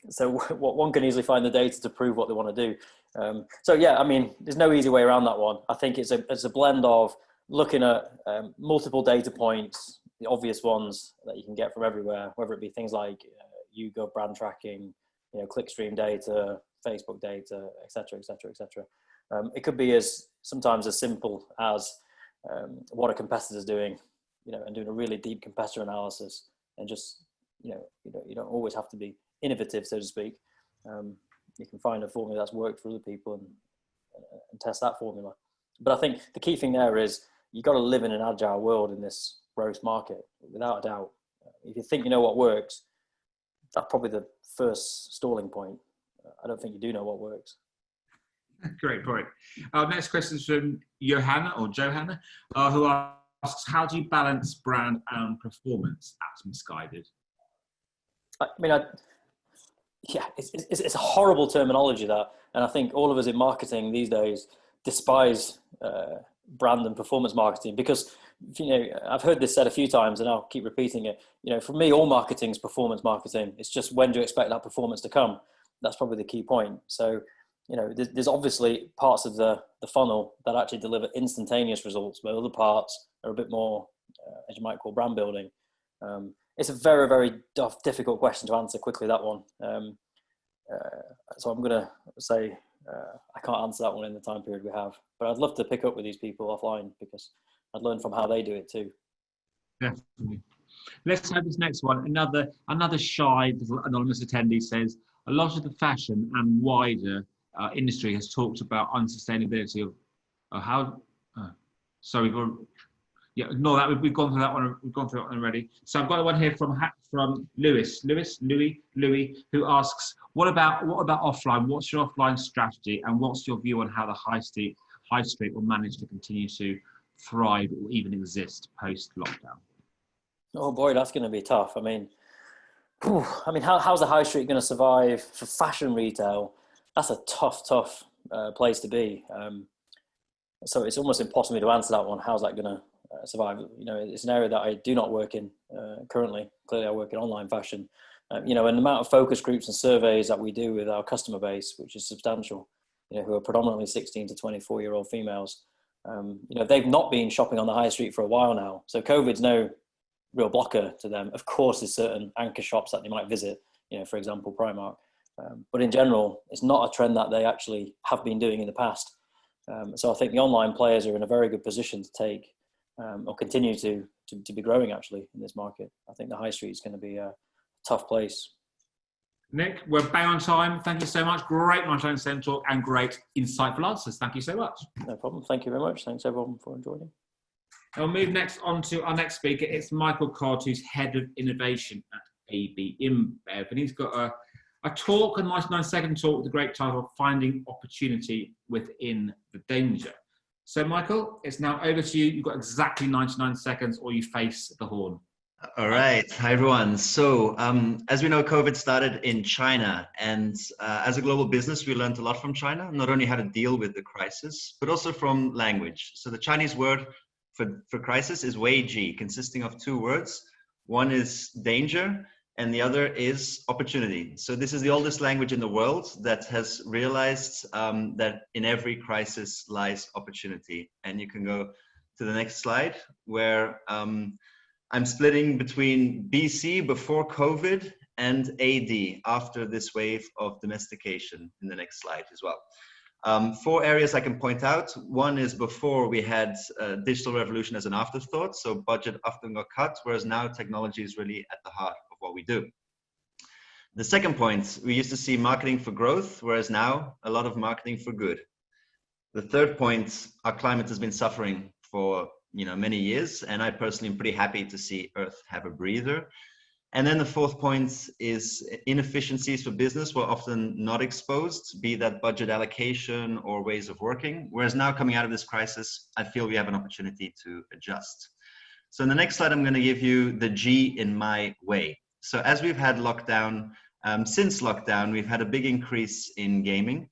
So one can easily find the data to prove what they want to do. So yeah, I mean, there's no easy way around that one. I think it's a blend of looking at multiple data points, the obvious ones that you can get from everywhere, whether it be things like YouGov brand tracking, clickstream data, Facebook data, etc., etc., etc. It could be sometimes as simple as what a competitor's doing, and doing a really deep competitor analysis, and just, you don't always have to be innovative, so to speak. You can find a formula that's worked for other people and test that formula. But I think the key thing there is you've got to live in an agile world in this growth market, without a doubt. If you think you know what works, that's probably the first stalling point. I don't think you do know what works. Great point. Next question is from Johanna, who asks, how do you balance brand and performance at Missguided? I mean, it's a horrible terminology, that, and I think all of us in marketing these days despise brand and performance marketing, because I've heard this said a few times, and I'll keep repeating it. For me, all marketing is performance marketing. It's just, when do you expect that performance to come? That's probably the key point. So, there's obviously parts of the funnel that actually deliver instantaneous results, but other parts are a bit more, as you might call, brand building. It's a very, very difficult question to answer quickly, that one. So I'm going to say I can't answer that one in the time period we have. But I'd love to pick up with these people offline, because I'd learn from how they do it too. Definitely. Let's have this next one. Another shy little anonymous attendee says, a lot of the fashion and wider industry has talked about unsustainability of how. Sorry, ignore that. We've gone through that one. We've gone through that one already. So I've got one here from Louis, who asks, what about offline? What's your offline strategy, and what's your view on how the high street will manage to continue to thrive or even exist post lockdown? Oh boy, that's going to be tough. I mean, how's the high street going to survive for fashion retail? That's a tough place to be. So it's almost impossible to answer that one. How's that going to survive? It's an area that I do not work in currently. Clearly, I work in online fashion. And the amount of focus groups and surveys that we do with our customer base, which is substantial, who are predominantly 16 to 24-year-old females, they've not been shopping on the high street for a while now. So COVID's no real blocker to them. Of course, there's certain anchor shops that they might visit, for example, Primark. But in general, it's not a trend that they actually have been doing in the past. So I think the online players are in a very good position to take or continue to be growing actually in this market. I think the high street is going to be a tough place. Nick, we're bang on time. Thank you so much. Great Marketing Centre talk and great insightful answers. Thank you so much. No problem. Thank you very much. Thanks everyone for joining. I'll move next on to our next speaker. It's Michael Codd, who's Head of Innovation at AB InBev, and he's got a talk, a 99-second talk with the great title of Finding Opportunity Within the Danger. So Michael, it's now over to you. You've got exactly 99 seconds or you face the horn. All right. Hi, everyone. So as we know, COVID started in China. And as a global business, we learned a lot from China, not only how to deal with the crisis, but also from language. So the Chinese word for crisis is Wei Ji, consisting of two words. One is danger, and the other is opportunity. So this is the oldest language in the world that has realized that in every crisis lies opportunity. And you can go to the next slide, where I'm splitting between BC, before COVID, and AD, after this wave of domestication, in the next slide as well. 4 areas I can point out. One is before we had digital revolution as an afterthought, so budget often got cut, whereas now technology is really at the heart of what we do. The second point, we used to see marketing for growth, whereas now a lot of marketing for good. The third point, our climate has been suffering for many years, and I personally am pretty happy to see Earth have a breather. And then the fourth point is inefficiencies for business were often not exposed, be that budget allocation or ways of working, whereas now coming out of this crisis, I feel we have an opportunity to adjust. So in the next slide, I'm going to give you the G in my way. So as we've had lockdown, since lockdown, we've had a big increase in gaming.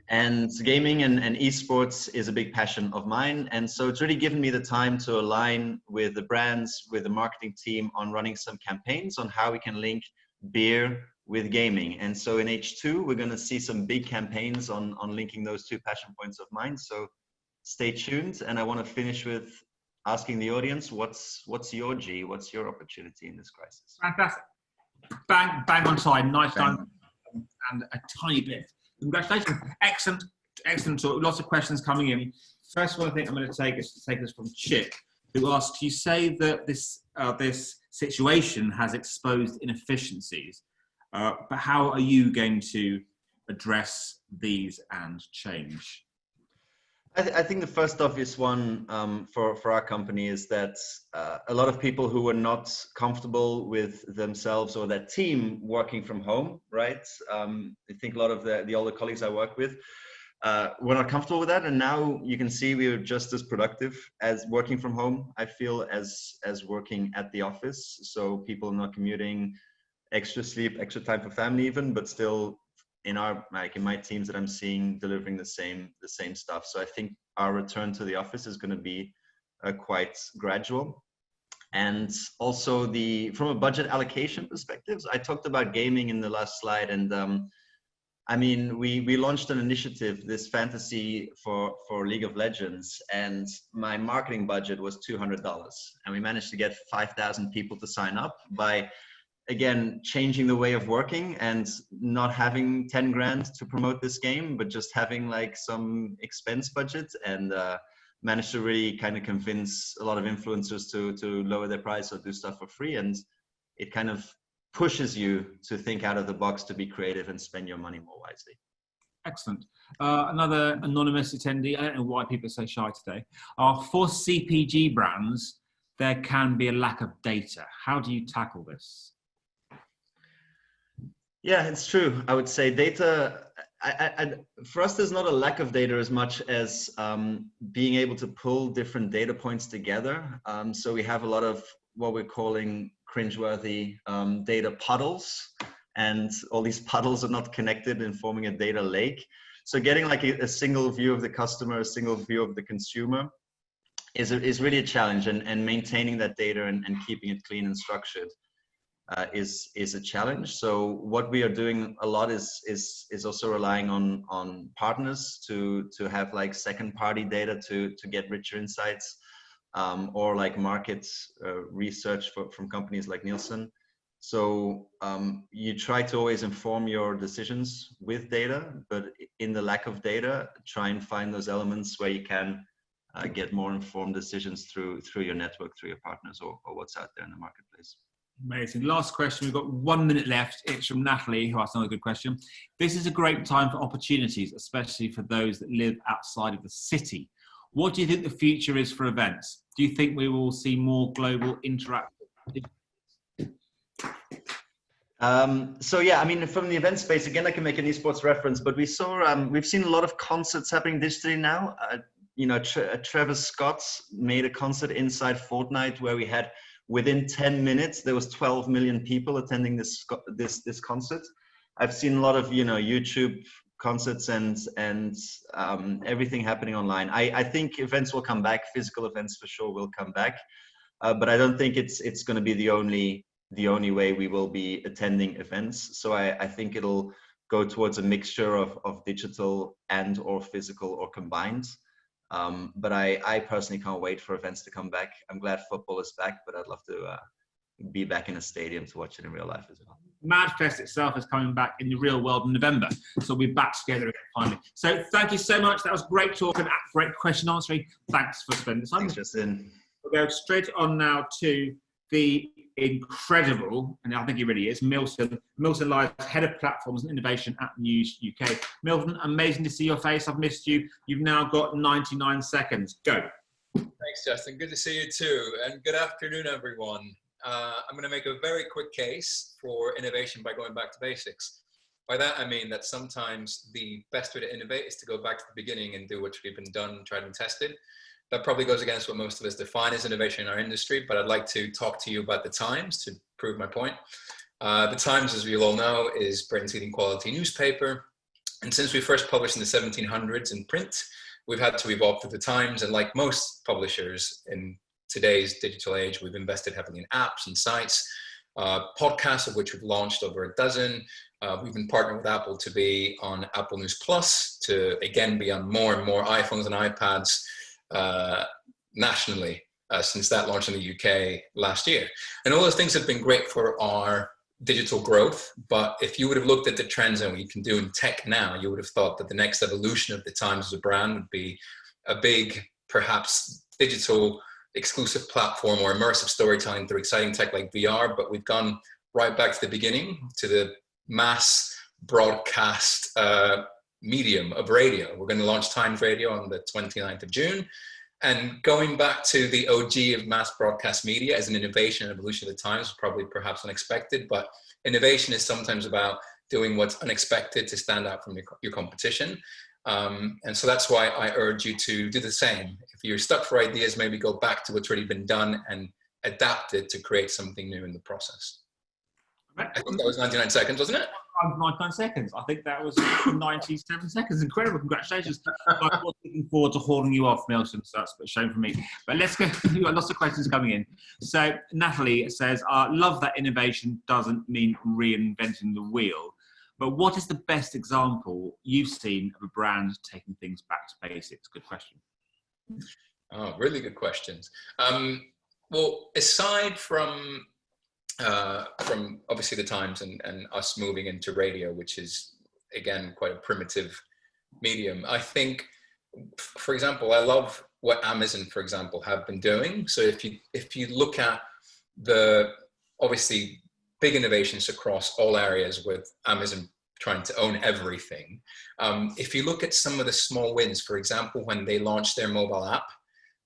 And gaming and esports is a big passion of mine. And so it's really given me the time to align with the brands, with the marketing team on running some campaigns on how we can link beer with gaming. And so in H2, we're going to see some big campaigns on linking those two passion points of mine. So stay tuned. And I want to finish with asking the audience, what's your G? What's your opportunity in this crisis? Fantastic. Bang on time. Nice done. And a tiny bit. Congratulations. Excellent talk. Lots of questions coming in. First one I think I'm going to take this from Chip, who asks, you say that this situation has exposed inefficiencies, but how are you going to address these and change? I think the first obvious one for our company is that a lot of people who were not comfortable with themselves or their team working from home, right? I think a lot of the older colleagues I work with were not comfortable with that. And now you can see we are just as productive as working from home, I feel, as working at the office. So people are not commuting, extra sleep, extra time for family even, but still in my teams that I'm seeing delivering the same stuff. So I think our return to the office is going to be quite gradual. And also from a budget allocation perspective, I talked about gaming in the last slide, and I mean, we launched an initiative, this fantasy for League of Legends, and my marketing budget was $200, and we managed to get 5,000 people to sign up by, again, changing the way of working and not having 10 grand to promote this game, but just having like some expense budget, and managed to really kind of convince a lot of influencers to lower their price or do stuff for free. And it kind of pushes you to think out of the box, to be creative and spend your money more wisely. Excellent. Another anonymous attendee, I don't know why people are so shy today. For CPG brands, there can be a lack of data. How do you tackle this? Yeah, it's true. I would say data, for us, there's not a lack of data as much as being able to pull different data points together. So we have a lot of what we're calling cringeworthy data puddles, and all these puddles are not connected and forming a data lake. So getting like a single view of the customer, a single view of the consumer is really a challenge, and maintaining that data and keeping it clean and structured is a challenge. So what we are doing a lot is also relying on partners to have like second party data to get richer insights, or like market research from companies like Nielsen. So you try to always inform your decisions with data, but in the lack of data, try and find those elements where you can get more informed decisions through your network, through your partners, or what's out there in the marketplace. Amazing. Last question. We've got 1 minute left. It's from Natalie, who asked another good question. This is a great time for opportunities, especially for those that live outside of the city. What do you think the future is for events? Do you think we will see more global interactive? So yeah, I mean, from the event space, again, I can make an esports reference, but we've seen a lot of concerts happening digitally now. You know, Travis Scott made a concert inside Fortnite where we had, within 10 minutes, there was 12 million people attending this concert. I've seen a lot of, YouTube concerts and everything happening online. I think events will come back. Physical events for sure will come back, but I don't think it's going to be the only way we will be attending events. So I think it'll go towards a mixture of digital and or physical or combined. But I personally can't wait for events to come back. I'm glad football is back, but I'd love to be back in a stadium to watch it in real life as well. Madfest itself is coming back in the real world in November, so we'll be back together again finally. So thank you so much. That was great talk and great question answering. Thanks for spending the time. Thanks, Justin. We'll go straight on now to the incredible, and I think he really is, Milton. Milton Elias, Head of Platforms and Innovation at News UK. Milton, amazing to see your face. I've missed you. You've now got 99 seconds. Go. Thanks, Justin. Good to see you too. And good afternoon, everyone. I'm going to make a very quick case for innovation by going back to basics. By that, I mean that sometimes the best way to innovate is to go back to the beginning and do what's been done, tried and tested. That probably goes against what most of us define as innovation in our industry, but I'd like to talk to you about the Times to prove my point. The Times, as we all know, is Britain's leading quality newspaper. And since we first published in the 1700s in print, we've had to evolve with the times. And like most publishers in today's digital age, we've invested heavily in apps and sites, podcasts, of which we've launched over a dozen. We've been partnering with Apple to be on Apple News Plus, to again be on more and more iPhones and iPads nationally since that launched in the UK last year. And all those things have been great for our digital growth. But if you would have looked at the trends and what you can do in tech now, you would have thought that the next evolution of the Times as a brand would be a big, perhaps digital exclusive platform or immersive storytelling through exciting tech like VR. But we've gone right back to the beginning, to the mass broadcast medium of radio. We're going to launch Times Radio on the 29th of June. And going back to the OG of mass broadcast media as an innovation and evolution of the Times, probably perhaps unexpected, but innovation is sometimes about doing what's unexpected to stand out from your competition. And so that's why I urge you to do the same. If you're stuck for ideas, maybe go back to what's already been done and adapt it to create something new in the process. I think that was 99 seconds, wasn't it? 99 seconds. I think that was 97 seconds. Incredible. Congratulations. I was looking forward to hauling you off, Milton, so that's a shame for me. But let's go. We've got lots of questions coming in. So Natalie says, I love that innovation doesn't mean reinventing the wheel. But what is the best example you've seen of a brand taking things back to basics? Good question. Oh, really good questions. Well, aside from obviously the Times and us moving into radio, which is, again, quite a primitive medium, I think, for example, I love what Amazon, for example, have been doing. So if you look at the, obviously, big innovations across all areas with Amazon trying to own everything. If you look at some of the small wins, for example, when they launched their mobile app,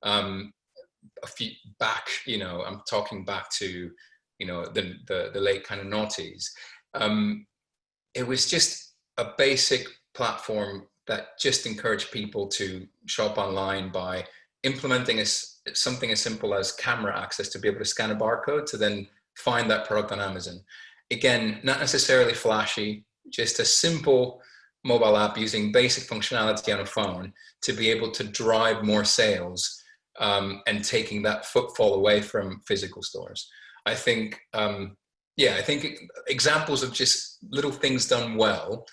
a few back, I'm talking back to, the late kind of noughties. It was just a basic platform that just encouraged people to shop online by implementing something as simple as camera access to be able to scan a barcode to then find that product on Amazon. Again, not necessarily flashy, just a simple mobile app using basic functionality on a phone to be able to drive more sales and taking that footfall away from physical stores. I think, I think examples of just little things done well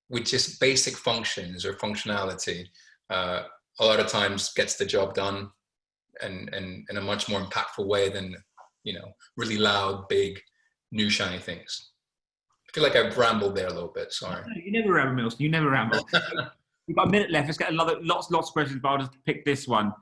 with just basic functions or functionality, a lot of times gets the job done and in a much more impactful way than, really loud, big, new shiny things. I feel like I've rambled there a little bit, sorry. No, you never ramble, Milton, you never ramble. We've got a minute left. Let's get lots of questions, but I'll just pick this one.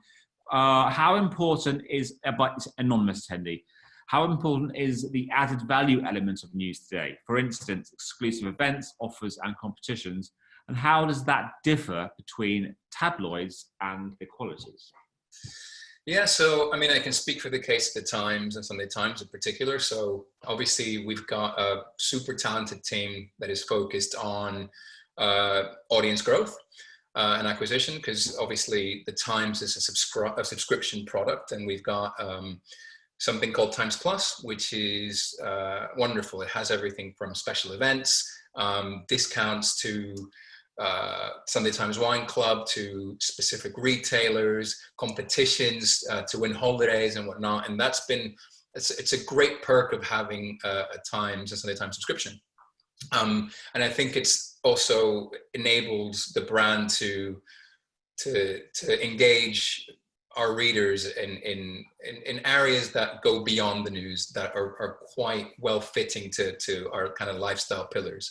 How important is, but it's anonymous attendee, how important is the added value element of news today? For instance, exclusive events, offers and competitions. And how does that differ between tabloids and equalities? Yeah, so, I can speak for the case of the Times and Sunday Times in particular. So obviously we've got a super talented team that is focused on audience growth and acquisition, because obviously the Times is a subscription product, and we've got something called Times Plus, which is wonderful. It has everything from special events, discounts to Sunday Times Wine Club, to specific retailers, competitions to win holidays and whatnot. And it's a great perk of having a Times and Sunday Times subscription. And I think it's also enables the brand to engage our readers in areas that go beyond the news, that are quite well fitting to our kind of lifestyle pillars.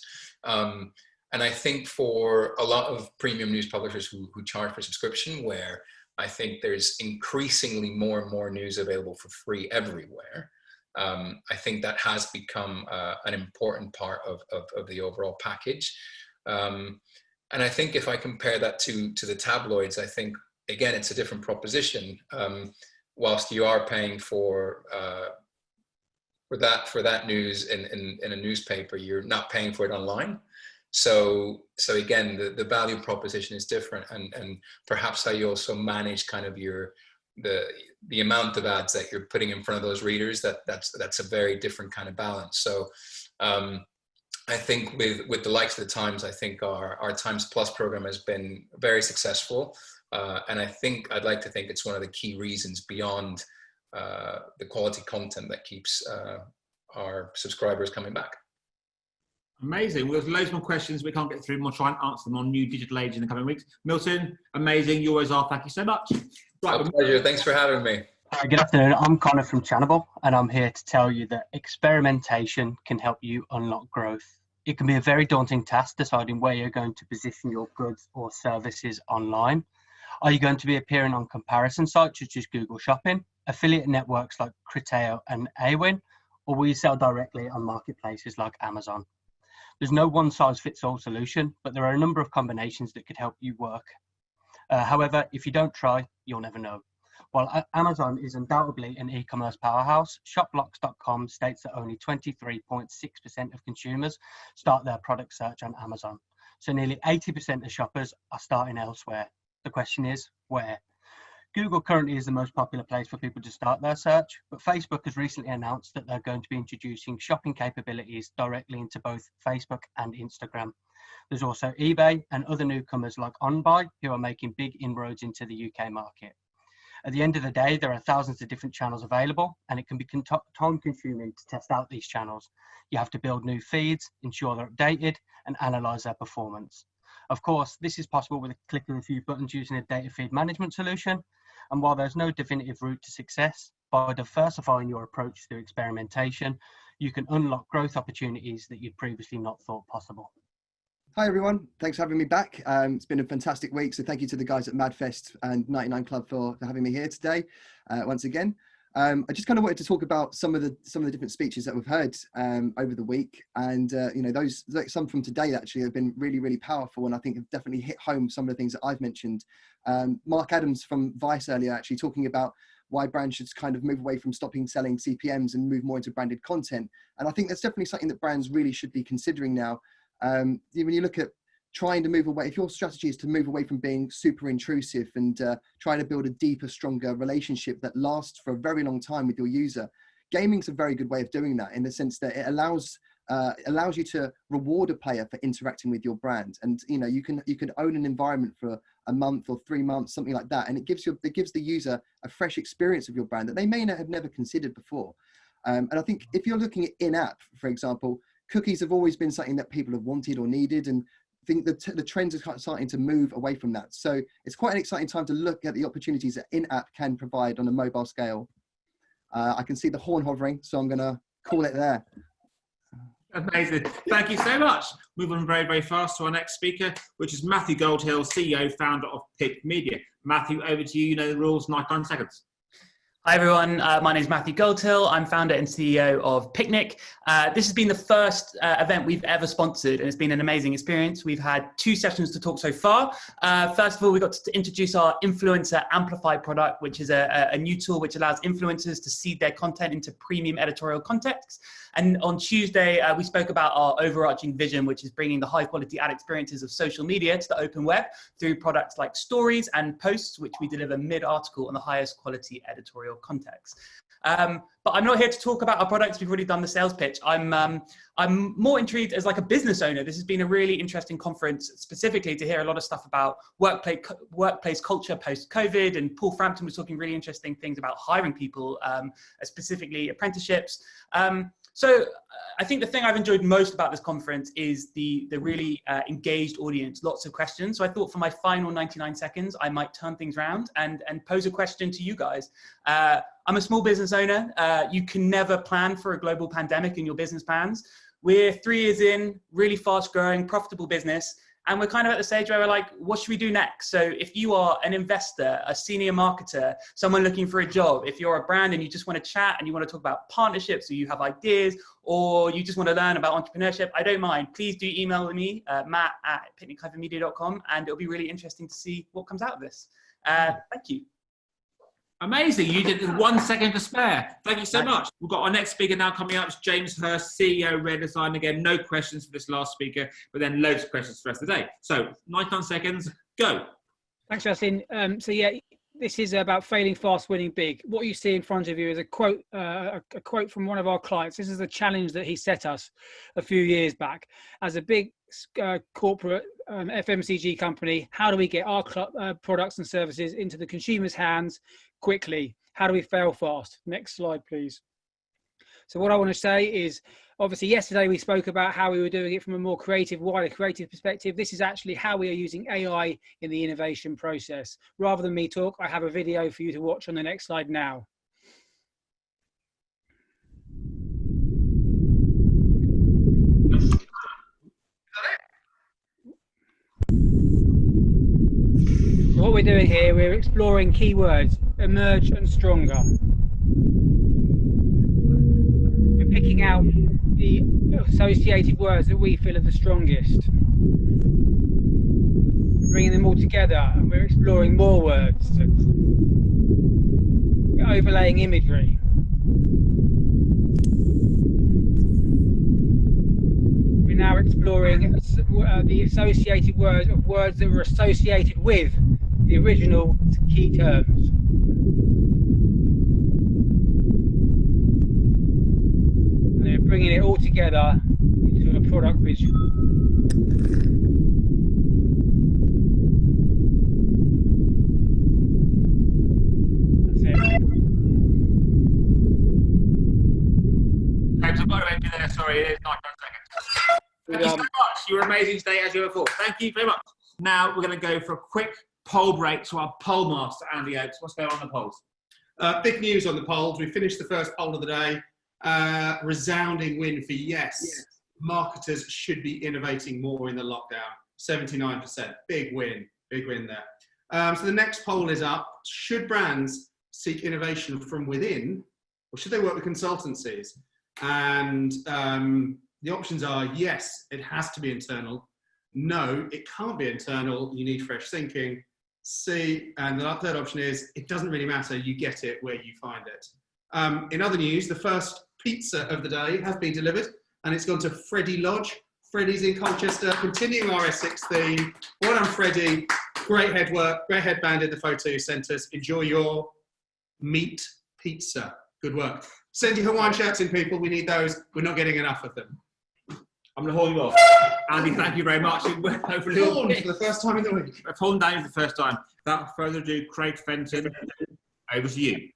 And I think for a lot of premium news publishers who charge for subscription, where I think there's increasingly more and more news available for free everywhere, I think that has become an important part of the overall package. And I think if I compare that to the tabloids, I think, again, it's a different proposition. Whilst you are paying for that news in a newspaper, you're not paying for it online. So again, the value proposition is different, and perhaps how you also manage kind of the amount of ads that you're putting in front of those readers, that's a very different kind of balance. So I think with the likes of the Times, I think our Times Plus program has been very successful. And I'd like to think it's one of the key reasons beyond the quality content that keeps our subscribers coming back. Amazing. Well, there's loads more questions we can't get through. We'll try and answer them on New Digital Age in the coming weeks. Milton, amazing. You always are. Thank you so much. Right, a pleasure. Thanks for having me. Good afternoon. I'm Conor from Channable, and I'm here to tell you that experimentation can help you unlock growth. It can be a very daunting task deciding where you're going to position your goods or services online. Are you going to be appearing on comparison sites such as Google Shopping, affiliate networks like Criteo and Awin, or will you sell directly on marketplaces like Amazon? There's no one-size-fits-all solution, but there are a number of combinations that could help you work. However, if you don't try, you'll never know. While Amazon is undoubtedly an e-commerce powerhouse, Shopblocks.com states that only 23.6% of consumers start their product search on Amazon. So nearly 80% of shoppers are starting elsewhere. The question is, where? Google currently is the most popular place for people to start their search, but Facebook has recently announced that they're going to be introducing shopping capabilities directly into both Facebook and Instagram. There's also eBay and other newcomers like OnBuy who are making big inroads into the UK market. At the end of the day, there are thousands of different channels available, and it can be time-consuming to test out these channels. You have to build new feeds, ensure they're updated, and analyze their performance. Of course, this is possible with a click of a few buttons using a data feed management solution. And while there's no definitive route to success, by diversifying your approach through experimentation, you can unlock growth opportunities that you'd previously not thought possible. Hi everyone, thanks for having me back. It's been a fantastic week, so thank you to the guys at MadFest and 99 Club for having me here today once again. I just kind of wanted to talk about some of the different speeches that we've heard over the week, and you know, those some from today actually have been really powerful, and I think have definitely hit home some of the things that I've mentioned. Mark Adams from Vice earlier actually talking about why brands should kind of move away from stopping selling CPMs and move more into branded content, and I think that's definitely something that brands really should be considering now. When you look at trying to move away, if your strategy is to move away from being super intrusive and trying to build a deeper, stronger relationship that lasts for a very long time with your user, gaming's a very good way of doing that, in the sense that it allows you to reward a player for interacting with your brand. And you know, you can own an environment for a month or 3 months, something like that, and it gives the user a fresh experience of your brand that they may not have never considered before. And I think if you're looking at in-app, for example, cookies have always been something that people have wanted or needed, and I think the trends are starting to move away from that. So it's quite an exciting time to look at the opportunities that in-app can provide on a mobile scale. I can see the horn hovering, so I'm going to call it there. Amazing. Thank you so much. Move on very fast to our next speaker, which is Matthew Goldhill, CEO, founder of Pick Media. Matthew, over to you. You know the rules, 99 seconds. Hi everyone, my name is Matthew Goldhill. I'm founder and CEO of Picnic. This has been the first event we've ever sponsored, and it's been an amazing experience. We've had 2 sessions to talk so far. First of all, we got to introduce our Influencer Amplify product, which is a new tool which allows influencers to seed their content into premium editorial context. And on Tuesday, we spoke about our overarching vision, which is bringing the high quality ad experiences of social media to the open web through products like stories and posts, which we deliver mid-article on the highest quality editorial context. But I'm not here to talk about our products. We've already done the sales pitch. I'm more intrigued as like a business owner. This has been a really interesting conference, specifically to hear a lot of stuff about workplace culture post-COVID. And Paul Frampton was talking really interesting things about hiring people, specifically apprenticeships. So I think the thing I've enjoyed most about this conference is the really engaged audience, lots of questions. So I thought for my final 99 seconds, I might turn things around and pose a question to you guys. I'm a small business owner. You can never plan for a global pandemic in your business plans. We're 3 years in, really fast growing, profitable business. And we're kind of at the stage where we're like, what should we do next? So if you are an investor, a senior marketer, someone looking for a job, if you're a brand and you just want to chat and you want to talk about partnerships, or you have ideas, or you just want to learn about entrepreneurship, I don't mind. Please do email me, matt@picnic-media.com, and it'll be really interesting to see what comes out of this. Thank you. Amazing. You did 1 second to spare. Thank you so much. We've got our next speaker now coming up. It's James Hirst, CEO, Rare Design. Again, no questions for this last speaker, but then loads of questions for the rest of the day. So 99 seconds, go. Thanks, Justin. So yeah, this is about failing fast, winning big. What you see in front of you is a quote from one of our clients. This is a challenge that he set us a few years back. As a big corporate FMCG company, how do we get our products and services into the consumer's hands quickly? How do we fail fast? Next slide, please. So what I want to say is, obviously yesterday we spoke about how we were doing it from a more creative, wider creative perspective. This is actually how we are using AI in the innovation process. Rather than me talk, I have a video for you to watch on the next slide now. What we're doing here, we're exploring keywords, emerge and stronger. We're picking out the associated words that we feel are the strongest. We're bringing them all together and we're exploring more words. We're overlaying imagery. We're now exploring the associated words of words that were associated with the original key terms. And then bringing it all together into a product visual. That's it. James, I've got to end you there. Sorry, it is 99 seconds. Thank you so much. You were amazing today, as you were before. Thank you very much. Now we're going to go for a quick poll break to our poll master, Andy Oates. What's going on the polls? Big news on the polls. We finished the first poll of the day. Resounding win for yes. Marketers should be innovating more in the lockdown. 79%. Big win there. So the next poll is up. Should brands seek innovation from within, or should they work with consultancies? And the options are yes, it has to be internal. No, it can't be internal. You need fresh thinking. C, and the third option is it doesn't really matter. You get it where you find it. In other news, the first pizza of the day has been delivered, and it's gone to Freddie Lodge. Freddie's in Colchester, continuing our Essex theme. Well done, Freddie. Great head work, great headband in the photo you sent us. Enjoy your meat pizza. Good work. Send your Hawaiian shirts in, people. We need those. We're not getting enough of them. I'm going to hold you off. Andy, thank you very much. Hopefully, Horn for the first time in the week. I've horned down for the first time. Without further ado, Craig Fenton, over to you.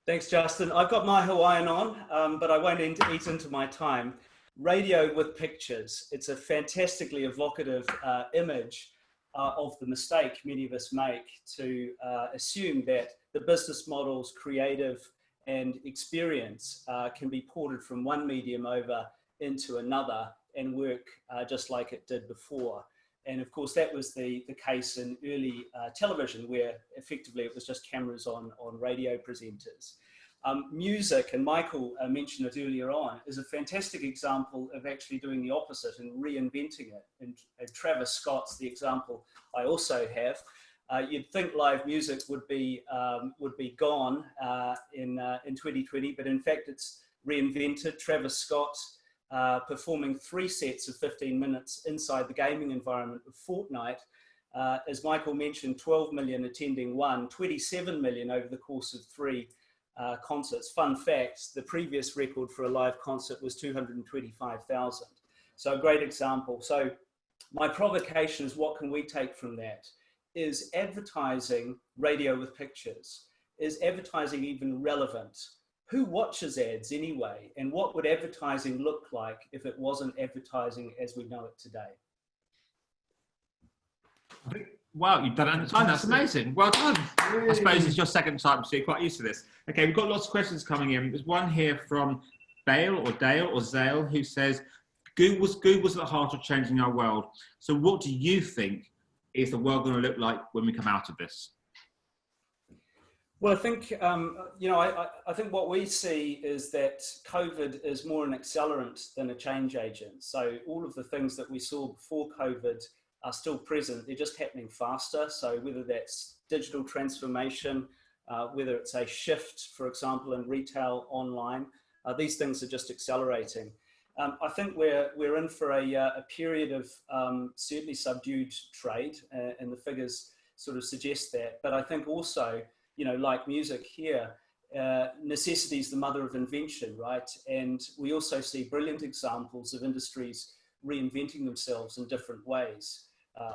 Thanks, Justin. I've got my Hawaiian on, but I won't eat into my time. Radio with pictures. It's a fantastically evocative image of the mistake many of us make to assume that the business models, creative and experience can be ported from one medium over into another and work just like it did before. And of course, that was the case in early television, where effectively it was just cameras on radio presenters. Music, and Michael mentioned it earlier on, is a fantastic example of actually doing the opposite and reinventing it. And Travis Scott's the example I also have. You'd think live music would be gone in 2020, but in fact it's reinvented. Travis Scott performing 3 sets of 15 minutes inside the gaming environment of Fortnite. As Michael mentioned, 12 million attending one, 27 million over the course of 3 concerts. Fun fact, the previous record for a live concert was 225,000. So a great example. So my provocation is, what can we take from that? Is advertising radio with pictures? Is advertising even relevant? Who watches ads anyway? And what would advertising look like if it wasn't advertising as we know it today? Wow, you've done it on time. That's amazing. Well done. I suppose it's your second time, so you're quite used to this. Okay, we've got lots of questions coming in. There's one here from Dale or Zale, who says, Google's at the heart of changing our world. So what do you think is the world going to look like when we come out of this? Well, I think, I think what we see is that COVID is more an accelerant than a change agent. So all of the things that we saw before COVID are still present. They're just happening faster. So whether that's digital transformation, whether it's a shift, for example, in retail online, these things are just accelerating. I think we're in for a period of certainly subdued trade, and the figures sort of suggest that. But I think also, you know, like music here, necessity is the mother of invention, right? And we also see brilliant examples of industries reinventing themselves in different ways.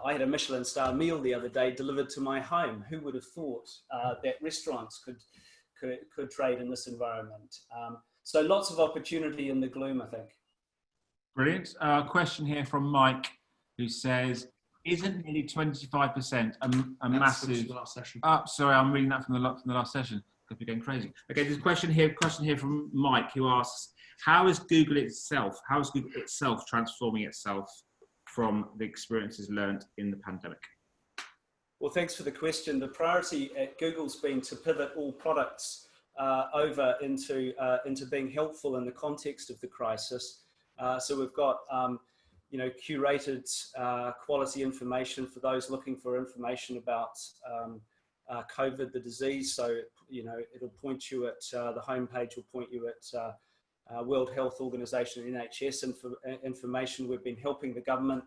I had a Michelin star meal the other day delivered to my home. Who would have thought that restaurants could trade in this environment? So lots of opportunity in the gloom, I think. Brilliant. Question here from Mike, who says, isn't nearly 25% a massive... Last session. Sorry, I'm reading that from the last session. Could be going crazy. Okay, there's a question here from Mike, who asks, how is Google itself transforming itself from the experiences learned in the pandemic? Well, thanks for the question. The priority at Google's been to pivot all products over into being helpful in the context of the crisis. So we've got you know, curated quality information for those looking for information about COVID, the disease. So, you know, it'll point you at the homepage will point you at World Health Organization, NHS information. We've been helping the government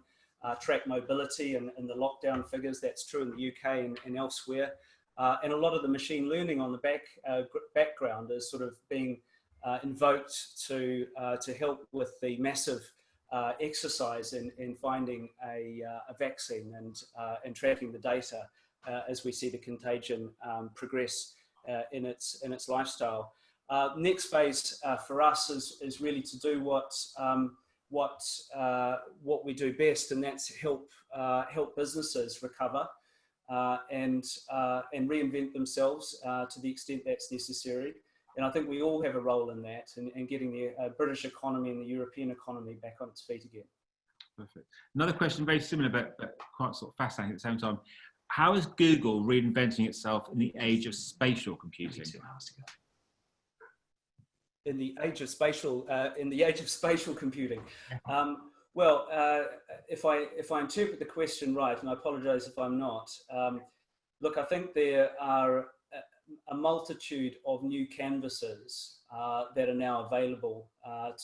track mobility and the lockdown figures. That's true in the UK and elsewhere. And a lot of the machine learning on the background is sort of being invoked to help with the massive exercise in finding a vaccine and tracking the data as we see the contagion progress in its lifestyle. Next phase for us is really to do what we do best, and that's help businesses recover and reinvent themselves to the extent that's necessary. And I think we all have a role in that, and getting the British economy and the European economy back on its feet again. Perfect. Another question, very similar, but quite sort of fascinating at the same time. How is Google reinventing itself in the age of spatial computing? In the age of spatial computing. Well, if I interpret the question right, and I apologise if I'm not, look, I think there are a multitude of new canvases that are now available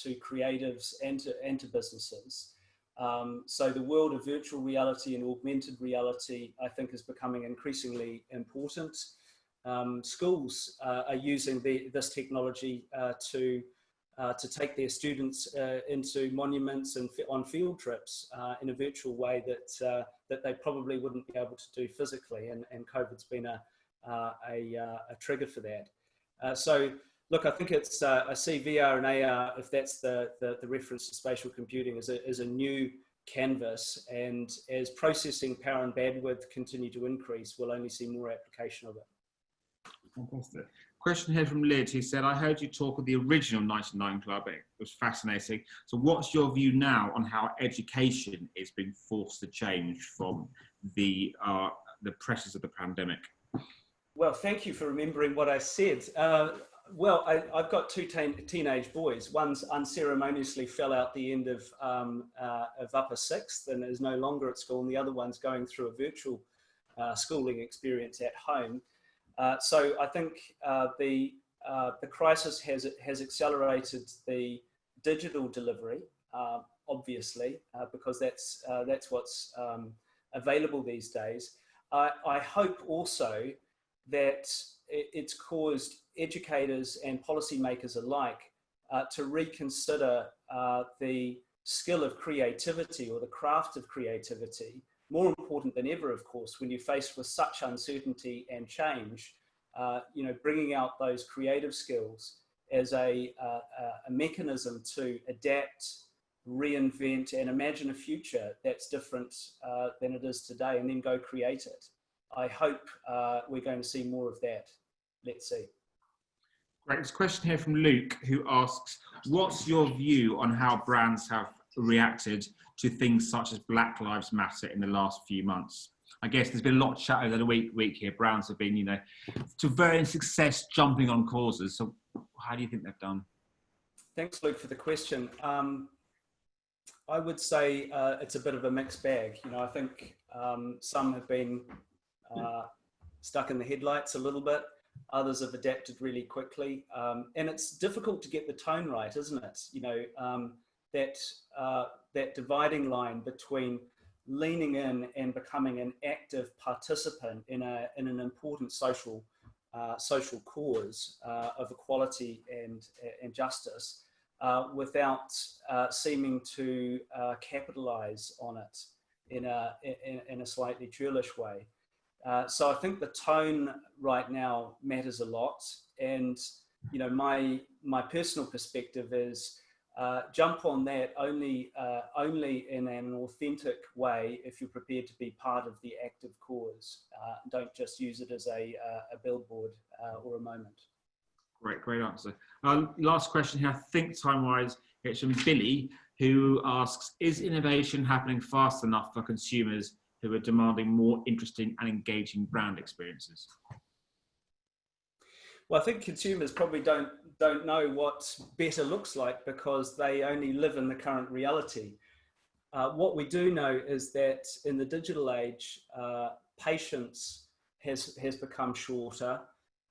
to creatives and to businesses. So the world of virtual reality and augmented reality, I think, is becoming increasingly important. Schools are using this technology to take their students into monuments and on field trips in a virtual way that they probably wouldn't be able to do physically, and COVID's been a trigger for that. So look, I think it's I see VR and AR, if that's the reference to spatial computing, as a new canvas, and as processing power and bandwidth continue to increase, we'll only see more application of it. Fantastic. Question here from Lid, who said, I heard you talk of the original 99 Club. It was fascinating. So what's your view now on how education is being forced to change from the pressures of the pandemic? Well, thank you for remembering what I said. Well, I've got two teenage boys. One's unceremoniously fell out the end of upper sixth and is no longer at school, and the other one's going through a virtual schooling experience at home. So I think the crisis has accelerated the digital delivery, obviously, because that's what's available these days. I hope also that it's caused educators and policymakers alike to reconsider the skill of creativity, or the craft of creativity, more important than ever, of course, when you're faced with such uncertainty and change. You know, bringing out those creative skills as a mechanism to adapt, reinvent, and imagine a future that's different than it is today, and then go create it. I hope we're going to see more of that. Let's see. Great. There's a question here from Luke, who asks, what's your view on how brands have reacted to things such as Black Lives Matter in the last few months? I guess there's been a lot of chat over the week here. Brands have been, you know, to varying success jumping on causes. So how do you think they've done? Thanks, Luke, for the question. I would say it's a bit of a mixed bag. You know, I think some have been stuck in the headlights a little bit. Others have adapted really quickly. And it's difficult to get the tone right, isn't it? You know, that dividing line between leaning in and becoming an active participant in an important social cause of equality and justice, without seeming to capitalize on it in a slightly churlish way. So I think the tone right now matters a lot, and my personal perspective is jump on that only in an authentic way if you're prepared to be part of the active cause. Don't just use it as a billboard or a moment. Great answer. Last question here, I think time-wise, it's from Billy, who asks, is innovation happening fast enough for consumers who are demanding more interesting and engaging brand experiences? Well, I think consumers probably don't know what better looks like because they only live in the current reality. What we do know is that in the digital age, patience has become shorter.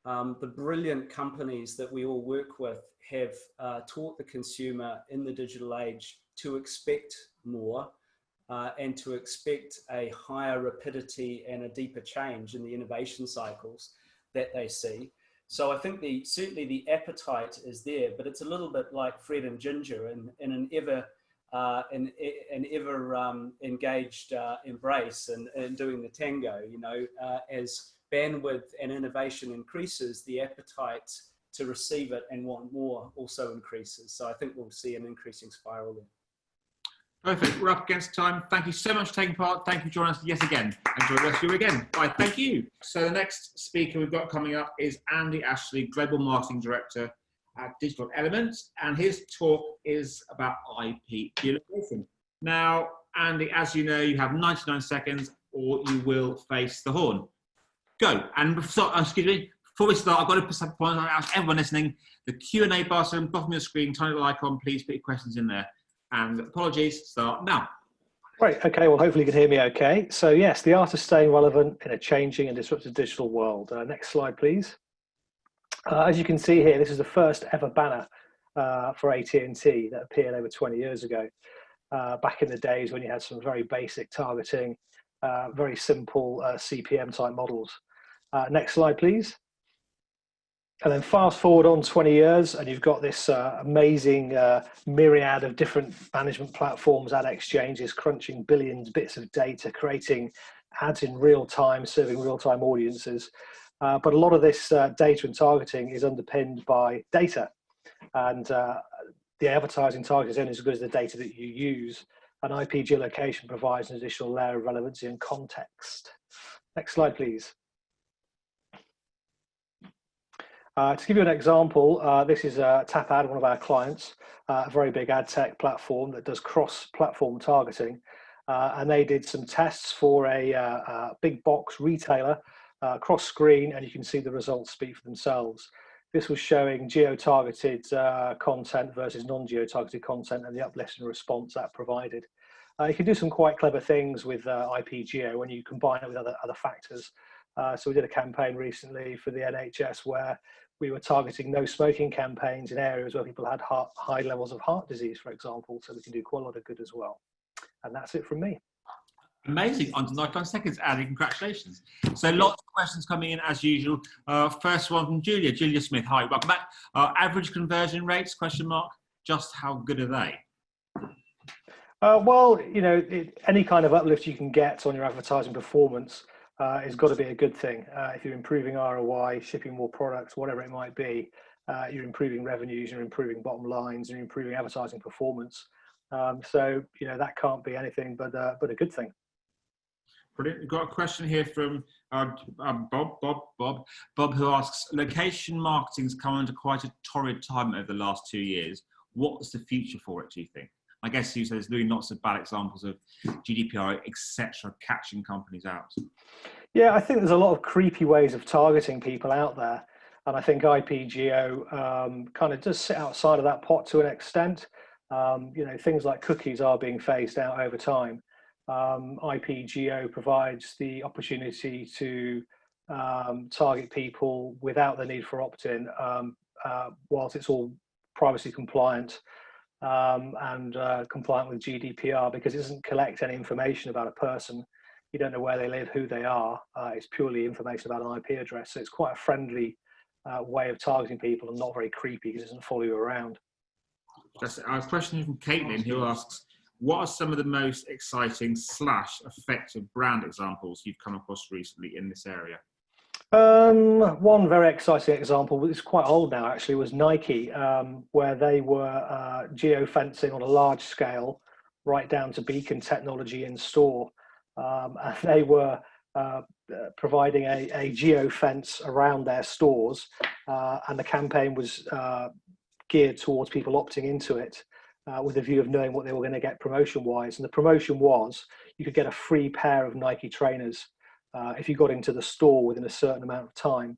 The brilliant companies that we all work with have taught the consumer in the digital age to expect more and to expect a higher rapidity and a deeper change in the innovation cycles that they see. So I think certainly the appetite is there, but it's a little bit like Fred and Ginger in an ever engaged embrace and doing the tango. As bandwidth and innovation increases, the appetite to receive it and want more also increases. So I think we'll see an increasing spiral there. Perfect. We're up against time. Thank you so much for taking part. Thank you for joining us yet again. Enjoy the rest of your weekend. Bye. Thank you. So the next speaker we've got coming up is Andy Ashley, Global Marketing Director at Digital Elements, and his talk is about IP geolocation. Now, Andy, as you know, you have 99 seconds or you will face the horn. Go. And excuse me, before we start, I've got to put some points out to everyone listening. The Q&A button, bottom of your screen, tiny little icon, please put your questions in there. And apologies, start now. Great, okay, well hopefully you can hear me okay. So yes, the art of staying relevant in a changing and disruptive digital world. Next slide, please. As you can see here, this is the first ever banner for AT&T that appeared over 20 years ago. Back in the days when you had some very basic targeting, very simple CPM type models. Next slide, please. And then fast forward on 20 years and you've got this amazing myriad of different management platforms, ad exchanges, crunching billions bits of data, creating ads in real time, serving real time audiences. But a lot of this data and targeting is underpinned by data. And the advertising target is only as good as the data that you use. And IP geolocation provides an additional layer of relevancy and context. Next slide, please. To give you an example, this is TapAd, one of our clients, a very big ad tech platform that does cross-platform targeting. And they did some tests for a big box retailer, cross-screen, and you can see the results speak for themselves. This was showing geo-targeted content versus non-geo-targeted content and the uplift in response that provided. You can do some quite clever things with IP geo when you combine it with other factors. So we did a campaign recently for the NHS where we were targeting no smoking campaigns in areas where people had high levels of heart disease, for example. So we can do quite a lot of good as well. And that's it from me. Amazing. On to 99 seconds, Andy. Congratulations. So lots of questions coming in as usual. First one from Julia Smith. Hi, welcome back. Average conversion rates, question mark. Just how good are they? Well, you know, any kind of uplift you can get on your advertising performance has got to be a good thing. If you're improving ROI, shipping more products, whatever it might be, you're improving revenues, you're improving bottom lines, you're improving advertising performance. So, you know, that can't be anything but a good thing. Brilliant. We've got a question here from Bob, who asks, location marketing's come into quite a torrid time over the last 2 years. What's the future for it, do you think? I guess you said there's really lots of bad examples of GDPR, etc., catching companies out. Yeah, I think there's a lot of creepy ways of targeting people out there. And I think IP geo kind of does sit outside of that pot to an extent. You know, things like cookies are being phased out over time. IP geo provides the opportunity to target people without the need for opt-in, whilst it's all privacy compliant. and compliant with GDPR, because it doesn't collect any information about a person. You don't know where they live, who they are. It's purely information about an IP address. So it's quite a friendly way of targeting people and not very creepy because it doesn't follow you around. That's a question from Caitlin, who asks, what are some of the most exciting / effective brand examples you've come across recently in this area? One very exciting example, it's quite old now actually, was Nike, where they were geofencing on a large scale, right down to beacon technology in store. And they were providing a geofence around their stores, and the campaign was geared towards people opting into it with a view of knowing what they were going to get promotion-wise. And the promotion was you could get a free pair of Nike trainers if you got into the store within a certain amount of time.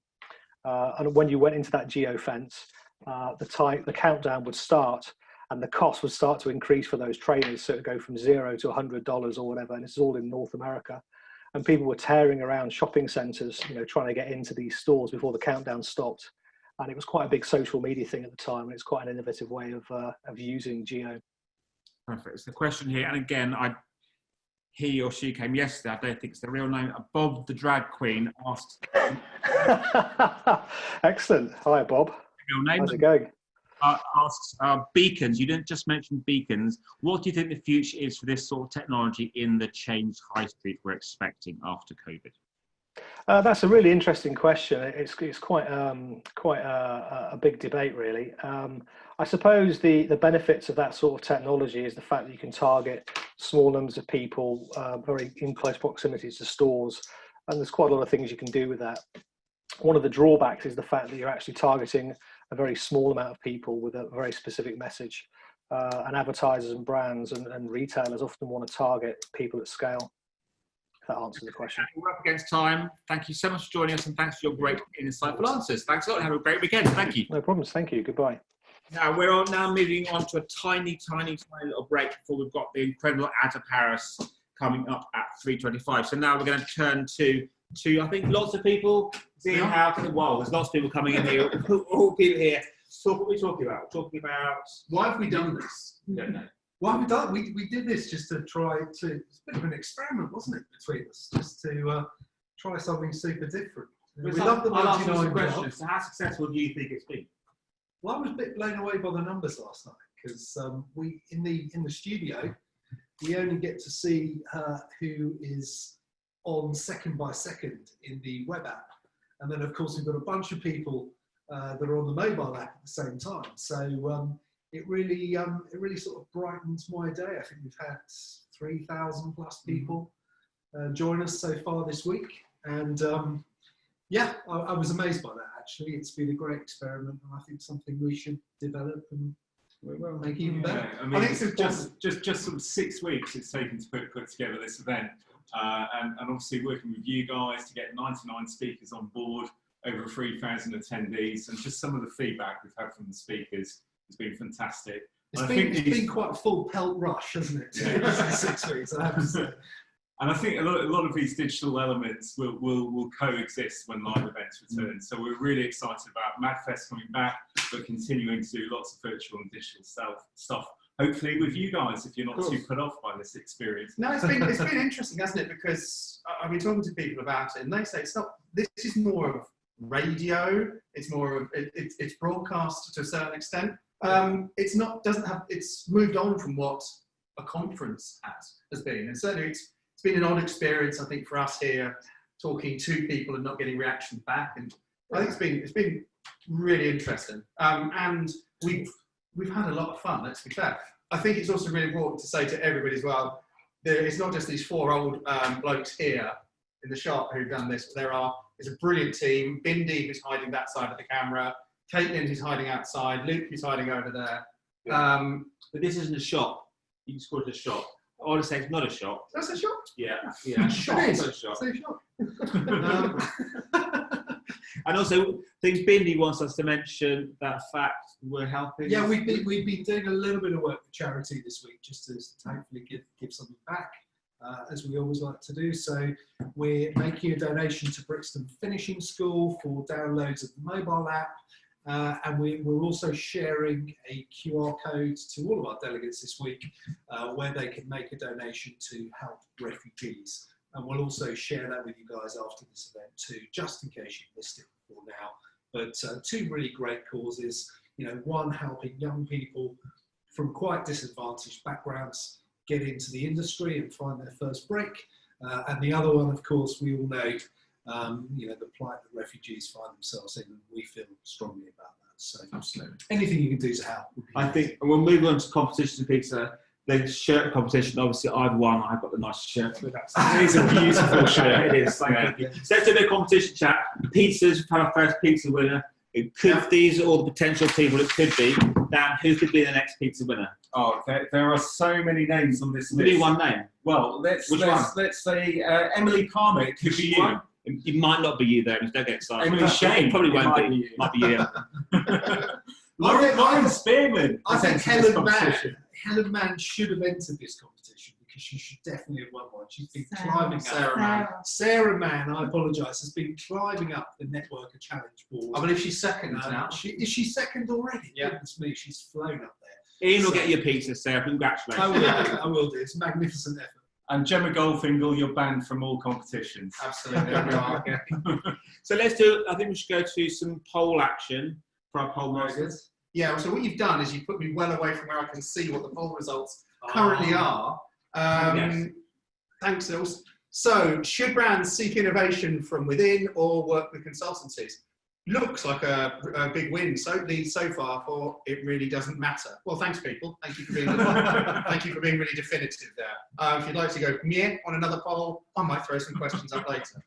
And when you went into that geofence, the countdown would start, and the cost would start to increase for those trainers. So it would go from $0 to $100 or whatever, and this is all in North America. And people were tearing around shopping centres, trying to get into these stores before the countdown stopped. And it was quite a big social media thing at the time, and it's quite an innovative way of using geo. Perfect. It's the question here, and again, he or she came yesterday. I don't think it's the real name. Bob the drag queen asked. Excellent. Hi, Bob. Real name. How's it going? Asks beacons. You didn't just mention beacons. What do you think the future is for this sort of technology in the changed high street we're expecting after COVID? That's a really interesting question. It's quite a big debate, really. I suppose the benefits of that sort of technology is the fact that you can target small numbers of people very in close proximity to stores, and there's quite a lot of things you can do with that. One of the drawbacks is the fact that you're actually targeting a very small amount of people with a very specific message, and advertisers and brands and retailers often want to target people at scale. That answers the question. We're up against time. Thank you so much for joining us, and thanks for your great insightful answers. Thanks a lot. Have a great weekend. Thank you. No problems. Thank you. Goodbye. Now we're now moving on to a tiny little break before we've got the incredible Adverty Paris coming up at 3:25. So now we're going to turn to I think lots of people seeing how there's lots of people coming in here. All people here. So what are we talking about? We're talking about why have we done this? I don't know. Why have we done? We did this just to try to. It's a bit of an experiment, wasn't it, between us, just to try something super different. We love the 99 questions. So how successful do you think it's been? Well, I was a bit blown away by the numbers last night because we in the studio we only get to see who is on second by second in the web app, and then of course we've got a bunch of people that are on the mobile app at the same time. So it really sort of brightens my day. I think we've had 3,000 plus people join us so far this week, and yeah, I was amazed by that. Actually, it's been a great experiment, and I think something we should develop and make even better. I mean, I think it's just sort of 6 weeks it's taken to put together this event, and obviously working with you guys to get 99 speakers on board, over 3,000 attendees, and just some of the feedback we've had from the speakers has been fantastic. It's been quite a full pelt rush, hasn't it? Yeah. 6 weeks, I have to say. And I think a lot of these digital elements will coexist when live events return. So we're really excited about MadFest coming back, but continuing to do lots of virtual and digital stuff. Hopefully with you guys, if you're not too put off by this experience. No, it's been interesting, hasn't it? Because I've been talking to people about it, and they say it's not. This is more of radio. It's more of it's broadcast to a certain extent. It's not it's moved on from what a conference has been, and certainly it's been an odd experience, I think, for us here, talking to people and not getting reaction back. And I think it's been really interesting. And we've had a lot of fun, let's be fair. I think it's also really important to say to everybody as well, it's not just these 4 old blokes here in the shop who've done this. It's a brilliant team. Bindi, who's hiding that side of the camera. Caitlin, who's hiding outside. Luke, who's hiding over there. But this isn't a shop. You can call it a shop. I want to say it's not a shop. That's a shop? Yeah. Shop. It's a shop. It's a shop. And also, I think Bindi wants us to mention that fact we're helping. Yeah, we've been doing a little bit of work for charity this week, just to hopefully give something back, as we always like to do. So we're making a donation to Brixton Finishing School for downloads of the mobile app, And we're also sharing a QR code to all of our delegates this week where they can make a donation to help refugees. And we'll also share that with you guys after this event too, just in case you missed it before now. But two really great causes, one helping young people from quite disadvantaged backgrounds get into the industry and find their first break. And the other one, of course, we all know, the plight that refugees find themselves in, and we feel strongly about that. So anything you can do to help. I think we'll move on to competition pizza. The shirt competition, obviously I've won. I've got the nice shirt. It is a beautiful shirt. It is. Thank you. So let's do a bit of competition chat. Pizzas, our first pizza winner. It could, these are all the potential people it could be. Dan, who could be the next pizza winner? Oh, there are so many names on this list. Give me one name. Well, let's say Emily Palmer. It could be you. It might not be you though. Don't get excited. Emily Shane. It probably won't be. It might be you. Lauren Spearman. I think Helen Mann should have entered this competition because she should definitely have won one. She's been climbing up. Sarah Mann, I apologise, has been climbing up the Networker Challenge board. I believe she's second now. Is she second already? Yeah. Goodness me, she's flown up there. Ian will get your pizza, Sarah. Congratulations. I will do. It's a magnificent effort. And Gemma Goldfingal, you're banned from all competitions. Absolutely. So let's do, I think we should go to some poll action for our poll masters. Yeah, so what you've done is you've put me well away from where I can see what the poll results currently are. Yes. Thanks, Ilse. So, should brands seek innovation from within or work with consultancies? Looks like a big win so far for it really doesn't matter. Well, thanks, people. Thank you for being thank you for being really definitive there. If you'd like to go meh on another poll, I might throw some questions up later.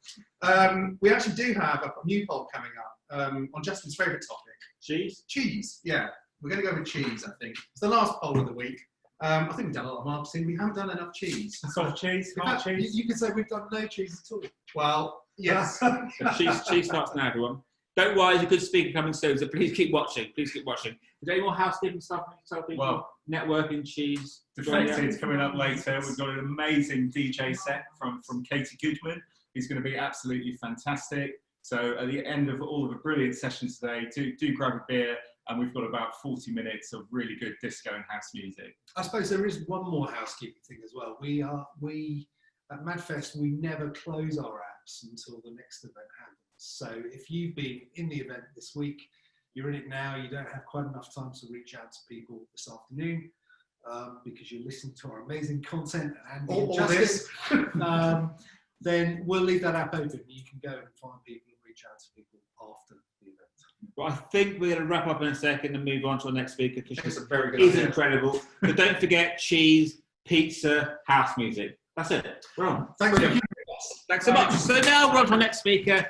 We actually do have a new poll coming up on Justin's favourite topic. Cheese? Cheese, yeah. We're going to go with cheese, I think. It's the last poll of the week. I think we've done a lot of marketing. We haven't done enough cheese. Soft cheese? Hard cheese? You could say we've done no cheese at all. Well, yes. cheese starts now, everyone. Don't worry, there's a good speaker coming soon, so please keep watching. Please keep watching. Is there any more housekeeping stuff? Well, networking, cheese. Defected's coming up later. We've got an amazing DJ set from Katie Goodman. He's going to be absolutely fantastic. So at the end of all of the brilliant sessions today, do grab a beer, and we've got about 40 minutes of really good disco and house music. I suppose there is one more housekeeping thing as well. We at MadFest, we never close our apps until the next event happens. So if you've been in the event this week, you're in it now, you don't have quite enough time to reach out to people this afternoon because you're listening to our amazing content and justice, then we'll leave that app open. You can go and find people and reach out to people after the event. Well, I think we're going to wrap up in a second and move on to our next speaker because she's incredible. But don't forget cheese, pizza, house music. That's it. We're on. Thanks so much. So now we're on to our next speaker.